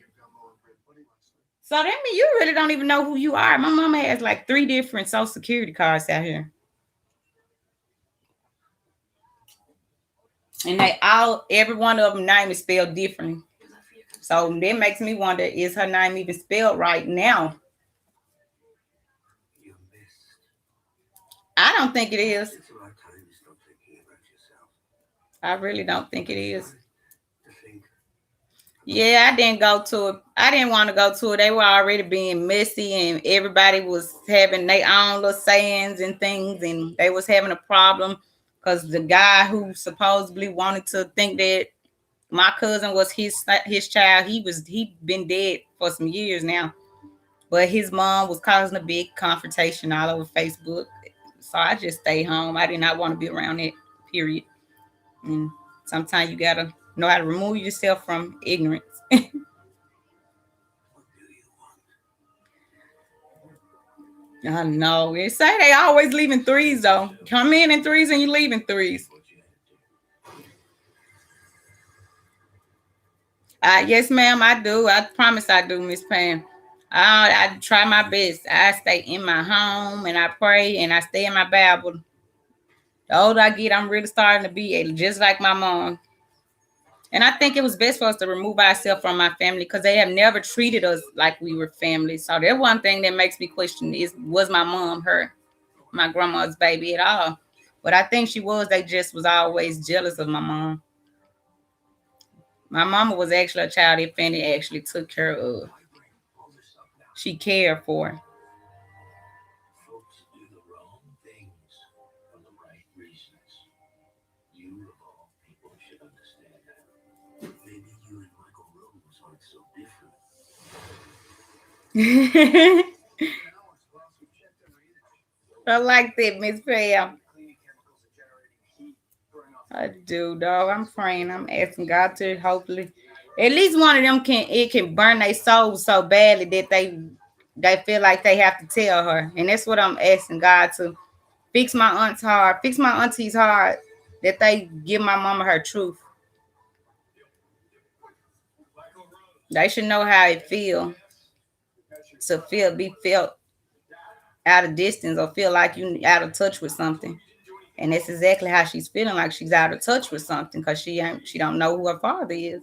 So that means you really don't even know who you are. My mama has like 3 different social security cards out here. And every one of them name is spelled differently. So that makes me wonder, is her name even spelled right now? I don't think it is. I really don't think it is. Yeah, I didn't go to it. I didn't want to go to it. They were already being messy, and everybody was having their own little sayings and things, and they was having a problem because the guy who supposedly wanted to think that my cousin was his child, he'd been dead for some years now. But his mom was causing a big confrontation all over Facebook. So I just stayed home. I did not want to be around it, period. And sometimes you gotta know how to remove yourself from ignorance. I know. They say they always leaving threes though. Come in threes and you leave in threes. Yes, ma'am, I do. I promise I do, Miss Pam. I try my best. I stay in my home and I pray and I stay in my Bible. The older I get, I'm really starting to be just like my mom. And I think it was best for us to remove ourselves from my family because they have never treated us like we were family. So that's one thing that makes me question was my mom my grandma's baby at all? But I think she was. They just was always jealous of my mom. My mama was actually a child that Fanny actually took care of. She cared for. I like that, Miss Pam. I do, dog. I'm praying. I'm asking God to hopefully, at least one of them can burn their soul so badly that they feel like they have to tell her, and that's what I'm asking God to fix my aunt's heart, fix my auntie's heart, that they give my mama her truth. They should know how it feel to be felt out of distance or feel like you out of touch with something. And that's exactly how she's feeling, like she's out of touch with something because she don't know who her father is.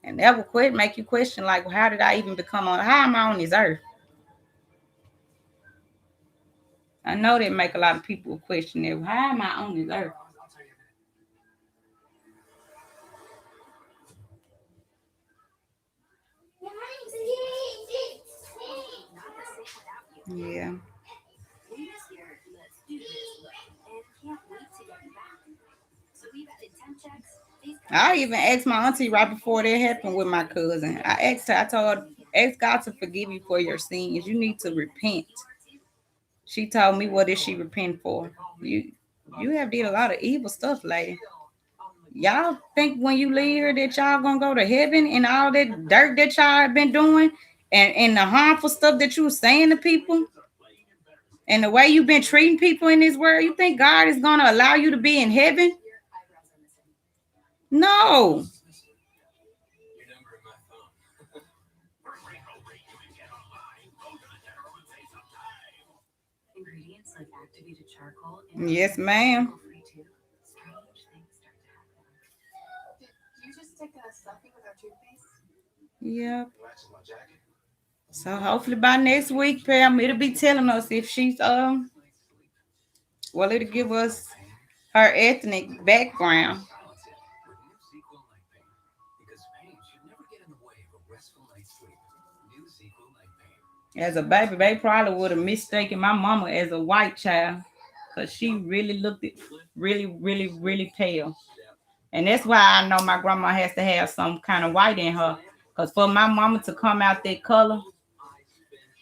And that will make you question, like, well, how did I even become on? How am I on this earth? I know that make a lot of people question it. How am I on this earth? Yeah. I even asked my auntie right before that happened with my cousin. I asked her, I told her, ask God to forgive you for your sins. You need to repent. She told me, what did she repent for? You have did a lot of evil stuff, lady. Y'all think when you leave here that y'all gonna go to heaven and all that dirt that y'all have been doing and the harmful stuff that you were saying to people and the way you've been treating people in this world, you think God is gonna allow you to be in heaven? No. Yes, ma'am. Yep. So hopefully by next week, Pam, it'll be telling us if she's well, it'll give us her ethnic background. As a baby, they probably would have mistaken my mama as a white child because she really looked really, really, really pale. And that's why I know my grandma has to have some kind of white in her. Because for my mama to come out that color,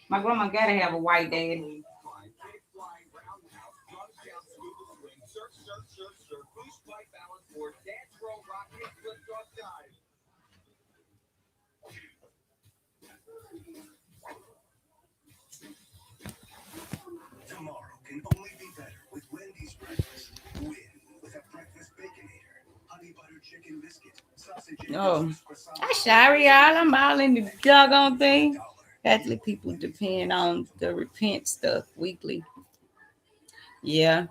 my grandma got to have a white daddy. Oh, I'm sorry, y'all. I'm all in the doggone thing. Catholic people depend on the repent stuff weekly. Yeah.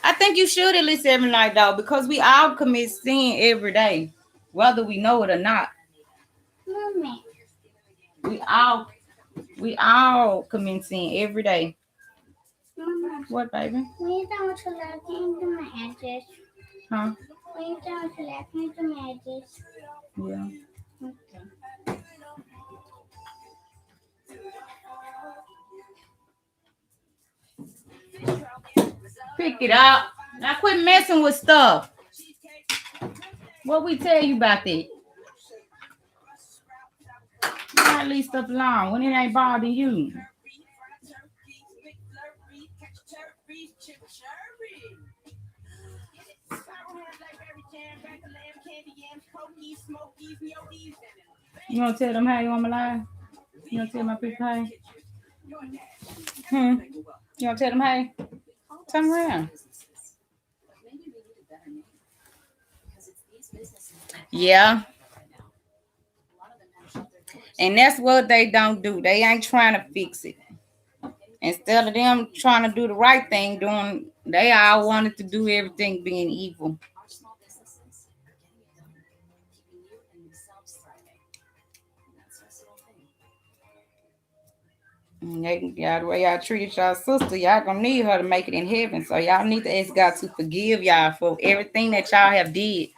I think you should at least every night, though, because we all commit sin every day, whether we know it or not. Mommy. We all we all commit sin every day. Mama. What, baby? When you done with your left, can you do my address? Huh? When you done with your left, can you do my address? Yeah. Okay. Pick it up. Now quit messing with stuff. What we tell you about that? Why leave stuff alone when it ain't bothering you? You want to tell them how you want my life? You want to tell my people how? You want to tell them how? Turn around. Yeah. And that's what they don't do. They ain't trying to fix it. Instead of them trying to do the right thing, they all wanted to do everything being evil. Y'all, the way y'all treated y'all sister, y'all gonna need her to make it in heaven. So y'all need to ask God to forgive y'all for everything that y'all have did.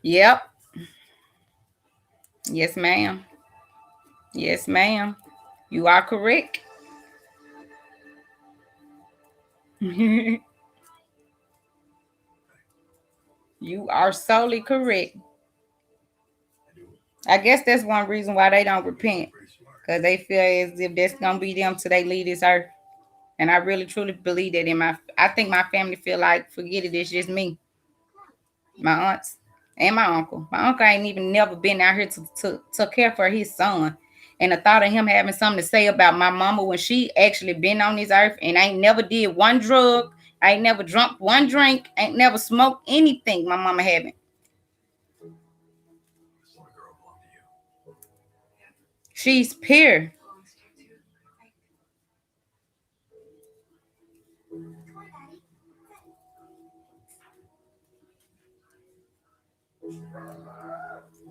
Yep. Yes, ma'am. Yes, ma'am. You are correct. You are solely correct. I guess that's one reason why they don't repent, because they feel as if that's gonna be them till they leave this earth. And I really truly believe that I think my family feel like, forget it, it's just me, my aunts, and my uncle. My uncle ain't even never been out here to care for his son. And the thought of him having something to say about my mama when she actually been on this earth and ain't never did one drug, ain't never drunk one drink, ain't never smoked anything my mama haven't. She's pure.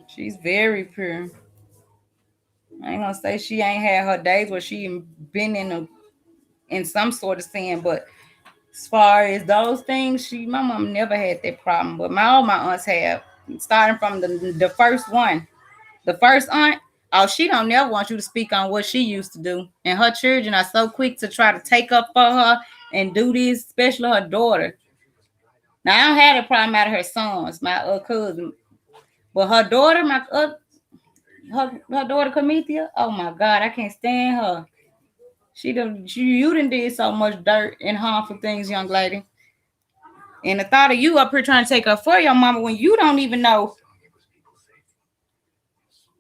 She's very pure. I ain't gonna say she ain't had her days where she been in some sort of sin, but as far as those things, my mom never had that problem. But all my aunts have, starting from the first one, the first aunt. Oh, she don't never want you to speak on what she used to do, and her children are so quick to try to take up for her and do this, especially her daughter. Now I don't have a problem out of her sons, my cousin, but her daughter, her daughter Kamithia. Oh my God, I can't stand her. You done did so much dirt and harmful things, young lady. And the thought of you up here trying to take up for your mama when you don't even know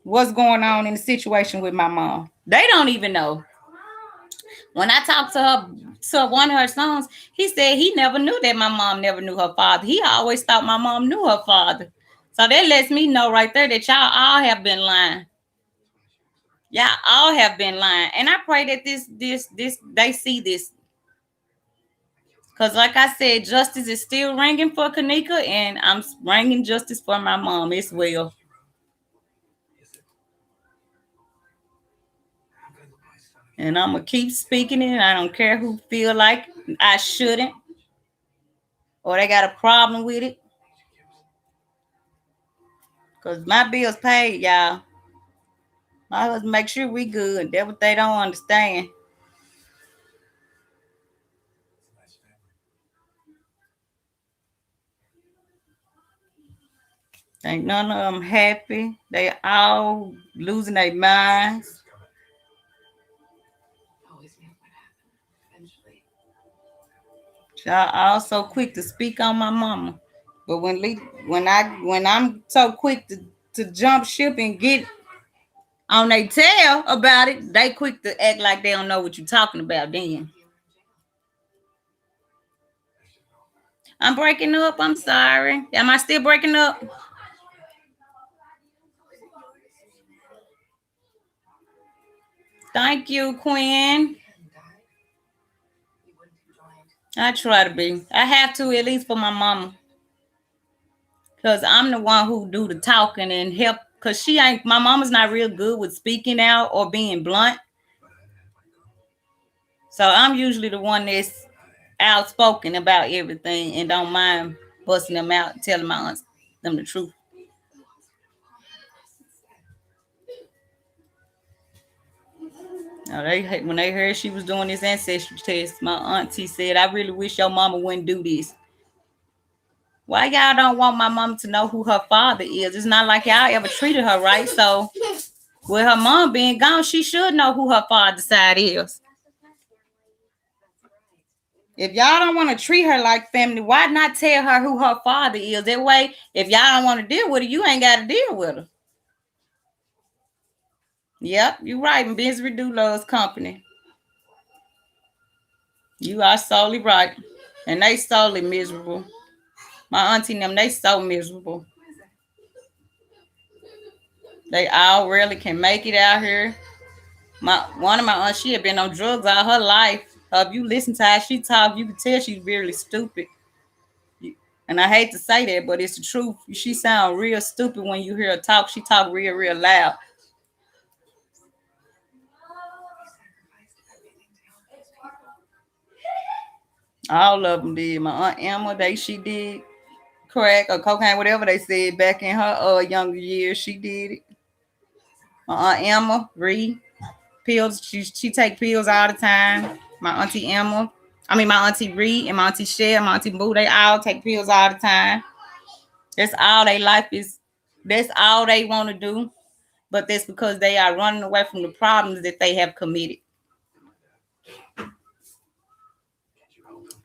what's going on in the situation with my mom. They don't even know. When I talked to one of her sons, he said he never knew that my mom never knew her father. He always thought my mom knew her father. So that lets me know right there that y'all all have been lying. Y'all all have been lying. And I pray that this they see this. Because like I said, justice is still ringing for Kenneka, and I'm ringing justice for my mom as well. And I'm going to keep speaking it. I don't care who feel like I shouldn't or they got a problem with it. Because my bills paid, y'all. My husband make sure we good. That's what they don't understand. Ain't none of them happy. They all losing their minds. Y'all all so quick to speak on my mama. But when I'm so quick to jump ship and get on their tail about it, they quick to act like they don't know what you're talking about then. I'm breaking up. I'm sorry. Am I still breaking up? Thank you, Quinn. I try to be. I have to, at least for my mama. Because I'm the one who do the talking and help. Because my mama's not real good with speaking out or being blunt. So I'm usually the one that's outspoken about everything and don't mind busting them out, telling my aunts them the truth. Now when they heard she was doing this ancestry test, my auntie said, "I really wish your mama wouldn't do this." Why y'all don't want my mom to know who her father is? It's not like y'all ever treated her right. So with her mom being gone, she should know who her father's side is. If y'all don't want to treat her like family, why not tell her who her father is? That way, if y'all don't want to deal with her, you ain't got to deal with her. Yep, you're right. Misery do loves company. You are solely right. And they solely miserable. My auntie and them, they so miserable. They all really can make it out here. One of my aunts, she had been on drugs all her life. If you listen to how she talk, you can tell she's really stupid. And I hate to say that, but it's the truth. She sound real stupid when you hear her talk. She talk real, real loud. All of them did. My Aunt Emma, she did crack or cocaine, whatever they said back in her younger years. She did it. My Aunt Emma, pills. She take pills all the time. My Auntie Emma, I mean, my auntie Ree and my auntie Shell, my auntie Boo, they all take pills all the time. That's all their life is. That's all they want to do. But that's because they are running away from the problems that they have committed.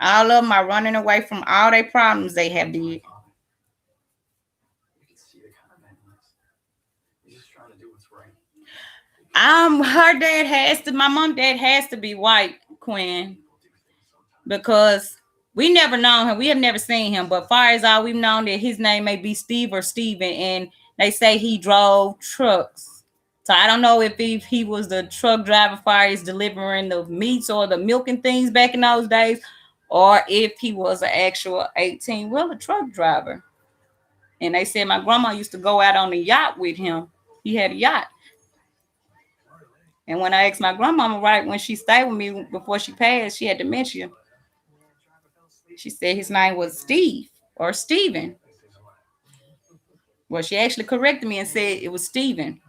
All of them are running away from all their problems they have did. Her dad has to. My mom dad has to be white, Quinn, because we never known him. We have never seen him, but far as all we've known that his name may be Steve or Steven, and they say he drove trucks. So I don't know if he was the truck driver far as delivering the meats or the milk and things back in those days, or if he was an actual 18-wheeler truck driver. And they said my grandma used to go out on a yacht with him. He had a yacht. And when I asked my grandmama, right when she stayed with me before she passed, she had dementia. She said his name was Steve or Steven. Well, she actually corrected me and said it was Steven.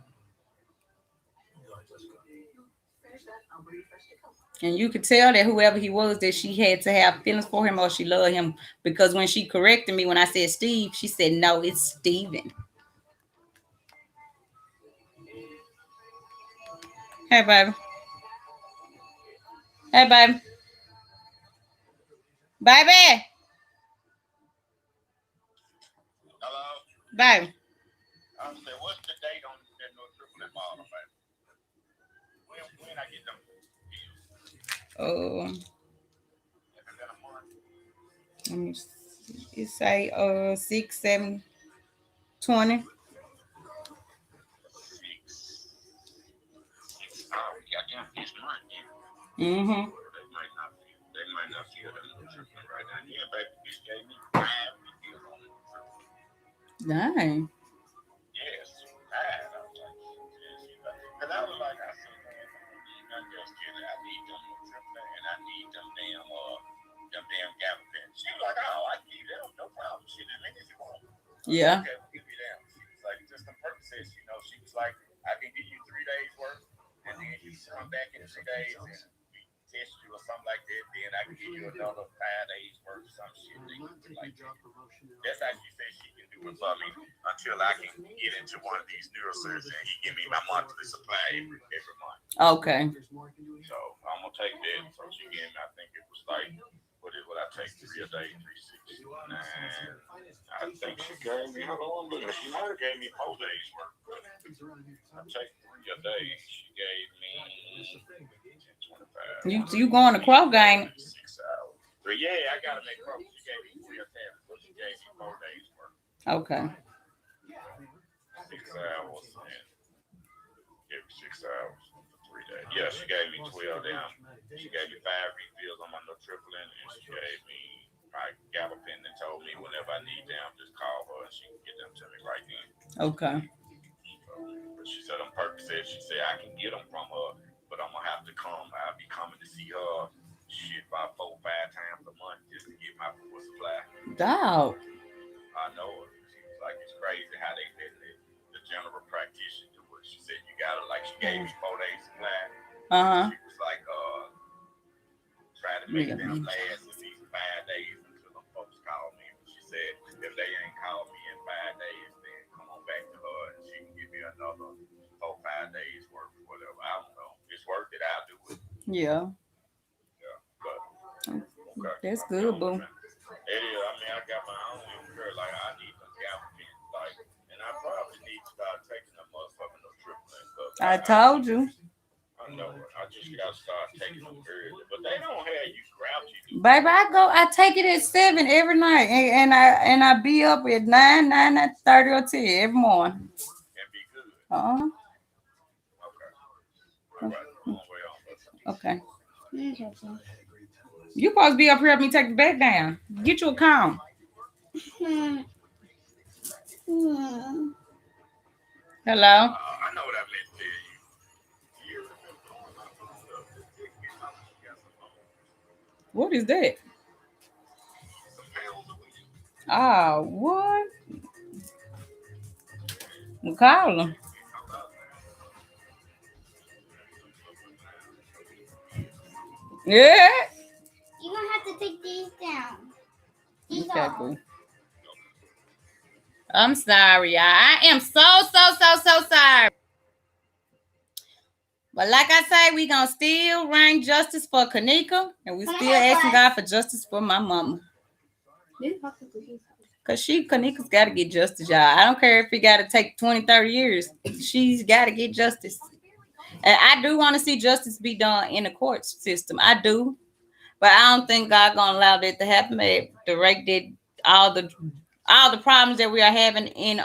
And you could tell that whoever he was, that she had to have feelings for him or she loved him. Because when she corrected me, when I said Steve, she said, no, it's Steven. Hey, baby. Hey, baby. Baby. Hello? Baby. I said, what's the date on that no triple and bottle, baby? When I get them? Oh, let me see. It say 6, 7, 20. 6. Oh, goddamn, this month. Mm-hmm. They might not feel that no triple right now. Yeah, baby, this gave me 5 refills on the triple. Dang. Yes, 5. I was like, because I was like, I said, man, I don't need nothing else, kid. I need them no triple and I need them damn gabapins. She was like, oh, I need them, no problem. She didn't make it you want. Yeah. Okay, we'll give you them. She was like, just the purposes, you know, she was like, I can give you 3 days worth, and then you come back in 3 days and we test you or something like that, then I can give you another 5 days worth of some shit. Like that. That's how she said she can do it for me until I can get into one of these neurosurgeons and he give me my monthly supply every month. Okay. So I'm gonna take that. So she gave me, I think it was like, what I take 3 a day, 369. I think she gave me, hold on, look, she might have gave me 4 days worth. I take 3 a day. She gave me 25. You going to Kroger game? 6 hours. But yeah, I gotta make Kroger. She gave me 3 a tab, so she gave me 4 days worth. Okay. 6 hours and gave me 6 hours for 3 days. Yeah, she gave me 12 down. She gave me 5 refills on my no tripling, and she gave me my gabapentin and told me whenever I need them, just call her and she can get them to me right then. Okay. So, but she said on Percocet, she said I can get them from her, but I'm gonna have to come. I'll be coming to see her shit about 4 or 5 times a month just to get my full supply. Dog. I know her. She was like, it's crazy how they let the general practitioner do it. She said you gotta, like, she gave me 4 days supply. She was like, try to make them last at least 5 days until the folks call me. But she said if they ain't called me in 5 days, then come on back to her and she can give me another 4 or 5 days worth or whatever. I don't know. It's worth it. I'll do it. Yeah. Yeah. But okay. That's good, boo. It is. I mean, I got my own incur. Like, I need them gabapins. Like, and I probably need to start taking them motherfucking no tripling. I told you. I know it. I just gotta start taking them early. But they don't have you grouchy. Baby, I take it at 7 every night, and I be up at 9, 9:30 or 10 every morning. And be good. Uh-huh. Okay. All right. Okay. You supposed to be up here helping me take the bed down. Get you a comb. Hello. I know what I meant to tell you. What is that? Ah, what? We'll call them. Yeah. You're gonna have to take these down. These Okay, off. boo. I'm sorry, y'all. I am so sorry. But like I say, we gonna still bring justice for Kenneka, and we still asking God for justice for my mama. Cause Kenneka's gotta get justice, y'all. I don't care if it gotta take 20, 30 years. She's gotta get justice. And I do want to see justice be done in the court system. I do. But I don't think God gonna allow that to happen. The rate that all the problems that we are having in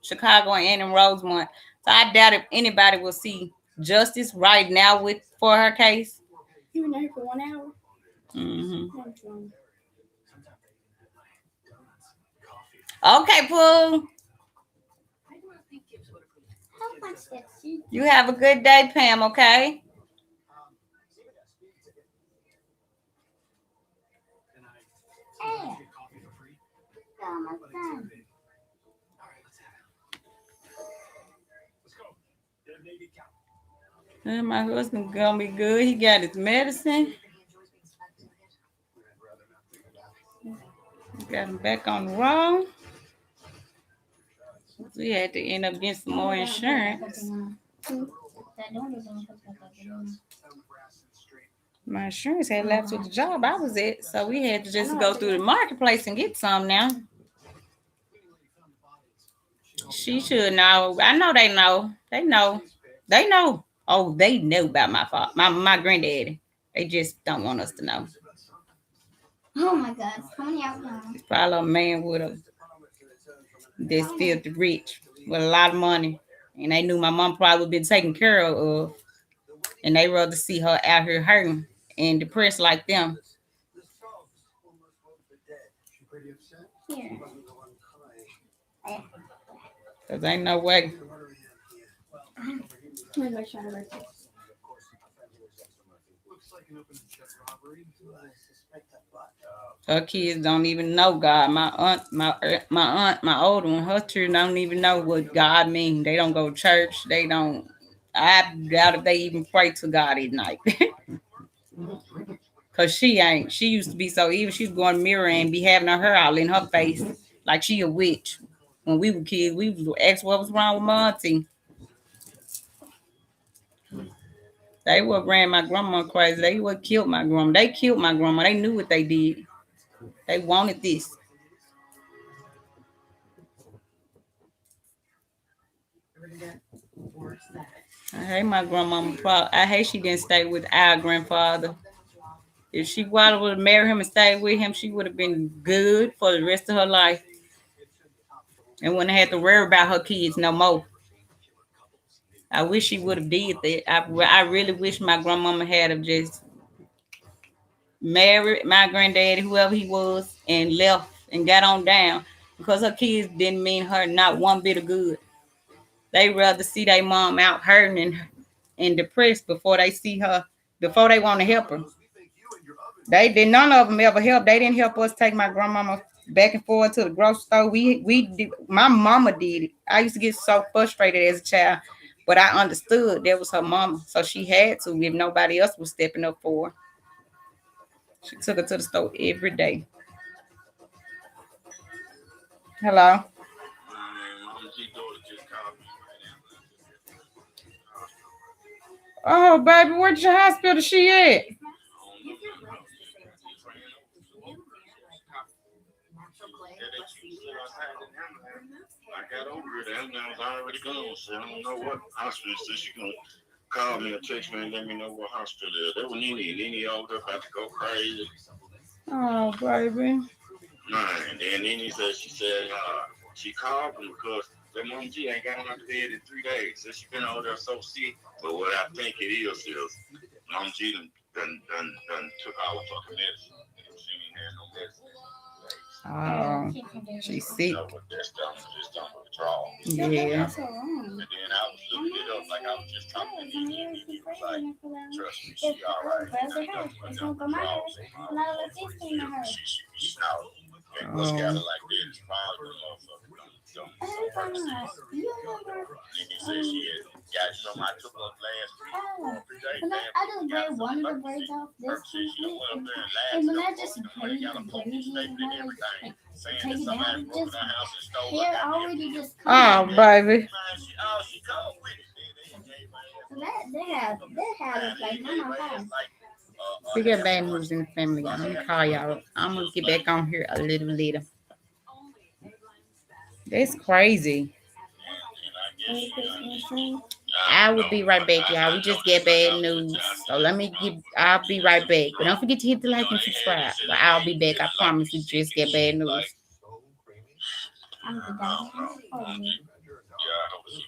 Chicago and in Rosemont. So I doubt if anybody will see justice right now for her case. You been there for 1 hour? Mm-hmm. Okay, Pooh. You have a good day, Pam, okay? And my husband gonna be good. He got his medicine. Got him back on the road. We had to end up getting some more insurance. My insurance had left with the job I was at, so we had to just go through the marketplace and get some now. She should know. I know they know. They know. They know. Oh, they know about my father, my granddaddy. They just don't want us to know. Oh my God! How many hours? It's probably a man that's filthy rich with a lot of money, and they knew my mom probably been taken care of, and they rather see her out here hurting and depressed like them. Here. Cause ain't no way. Her kids don't even know God. My aunt, my older one, her children don't even know what God means. They don't go to church. They don't. I doubt if they even pray to God at night. Cause she ain't. She used to be so evil. She's going to mirror and be having her hair all in her face like she a witch. When we were kids, we would ask what was wrong with my auntie. They would ran my grandma crazy. They would killed my grandma. They killed my grandma. They knew what they did. They wanted this. I hate my grandmama. I hate she didn't stay with our grandfather. If she would have married him and stayed with him, she would have been good for the rest of her life. And wouldn't have had to worry about her kids no more. I wish she would have did that. I really wish my grandmama had have just married my granddaddy, whoever he was, and left and got on down, because her kids didn't mean her not one bit of good. They rather see their mom out hurting and depressed before they see her, before they want to help her. They did. None of them ever help. They didn't help us take my grandmama back and forth to the grocery store. We did. My mama did it. I used to get so frustrated as a child, but I understood that was her mama, so she had to if nobody else was stepping up for her. She took her to the store every day. Hello. Oh, baby, where's your hospital she at? I got over here. The ambulance already gone, so I don't know what hospital. So she gonna call me or text me and let me know what hospital it is. That was Nene. Nene over there about to go crazy. Oh, baby. And then Nene said she called me because that mom G ain't got on the bed in 3 days. So she been over there so sick. But what I think it is mom G done took all the fucking medicine. She ain't had no medicine. Oh, she's sick. Just on withdrawal. Yeah. And then I was looking it up like I was just talking to Nene, and Nene was like, trust me, she all right. She's out. And what's got her like that is probably the motherfucker. Nene said she had got, I took her last week. Oh, Today, when I just braid one of the braids off this week, and when I just braid the braid and I like take it down, just hair already just Oh, coming. baby. She come with it. So that had us like mama house. We got bad news in the family. I'm gonna call y'all. I'm gonna get back on here a little later. That's crazy. I will be right back, y'all. We just get bad news. So I'll be right back. But don't forget to hit the like and subscribe. But I'll be back. I promise we just get bad news. I'm the dog. Oh, Yeah, I hope she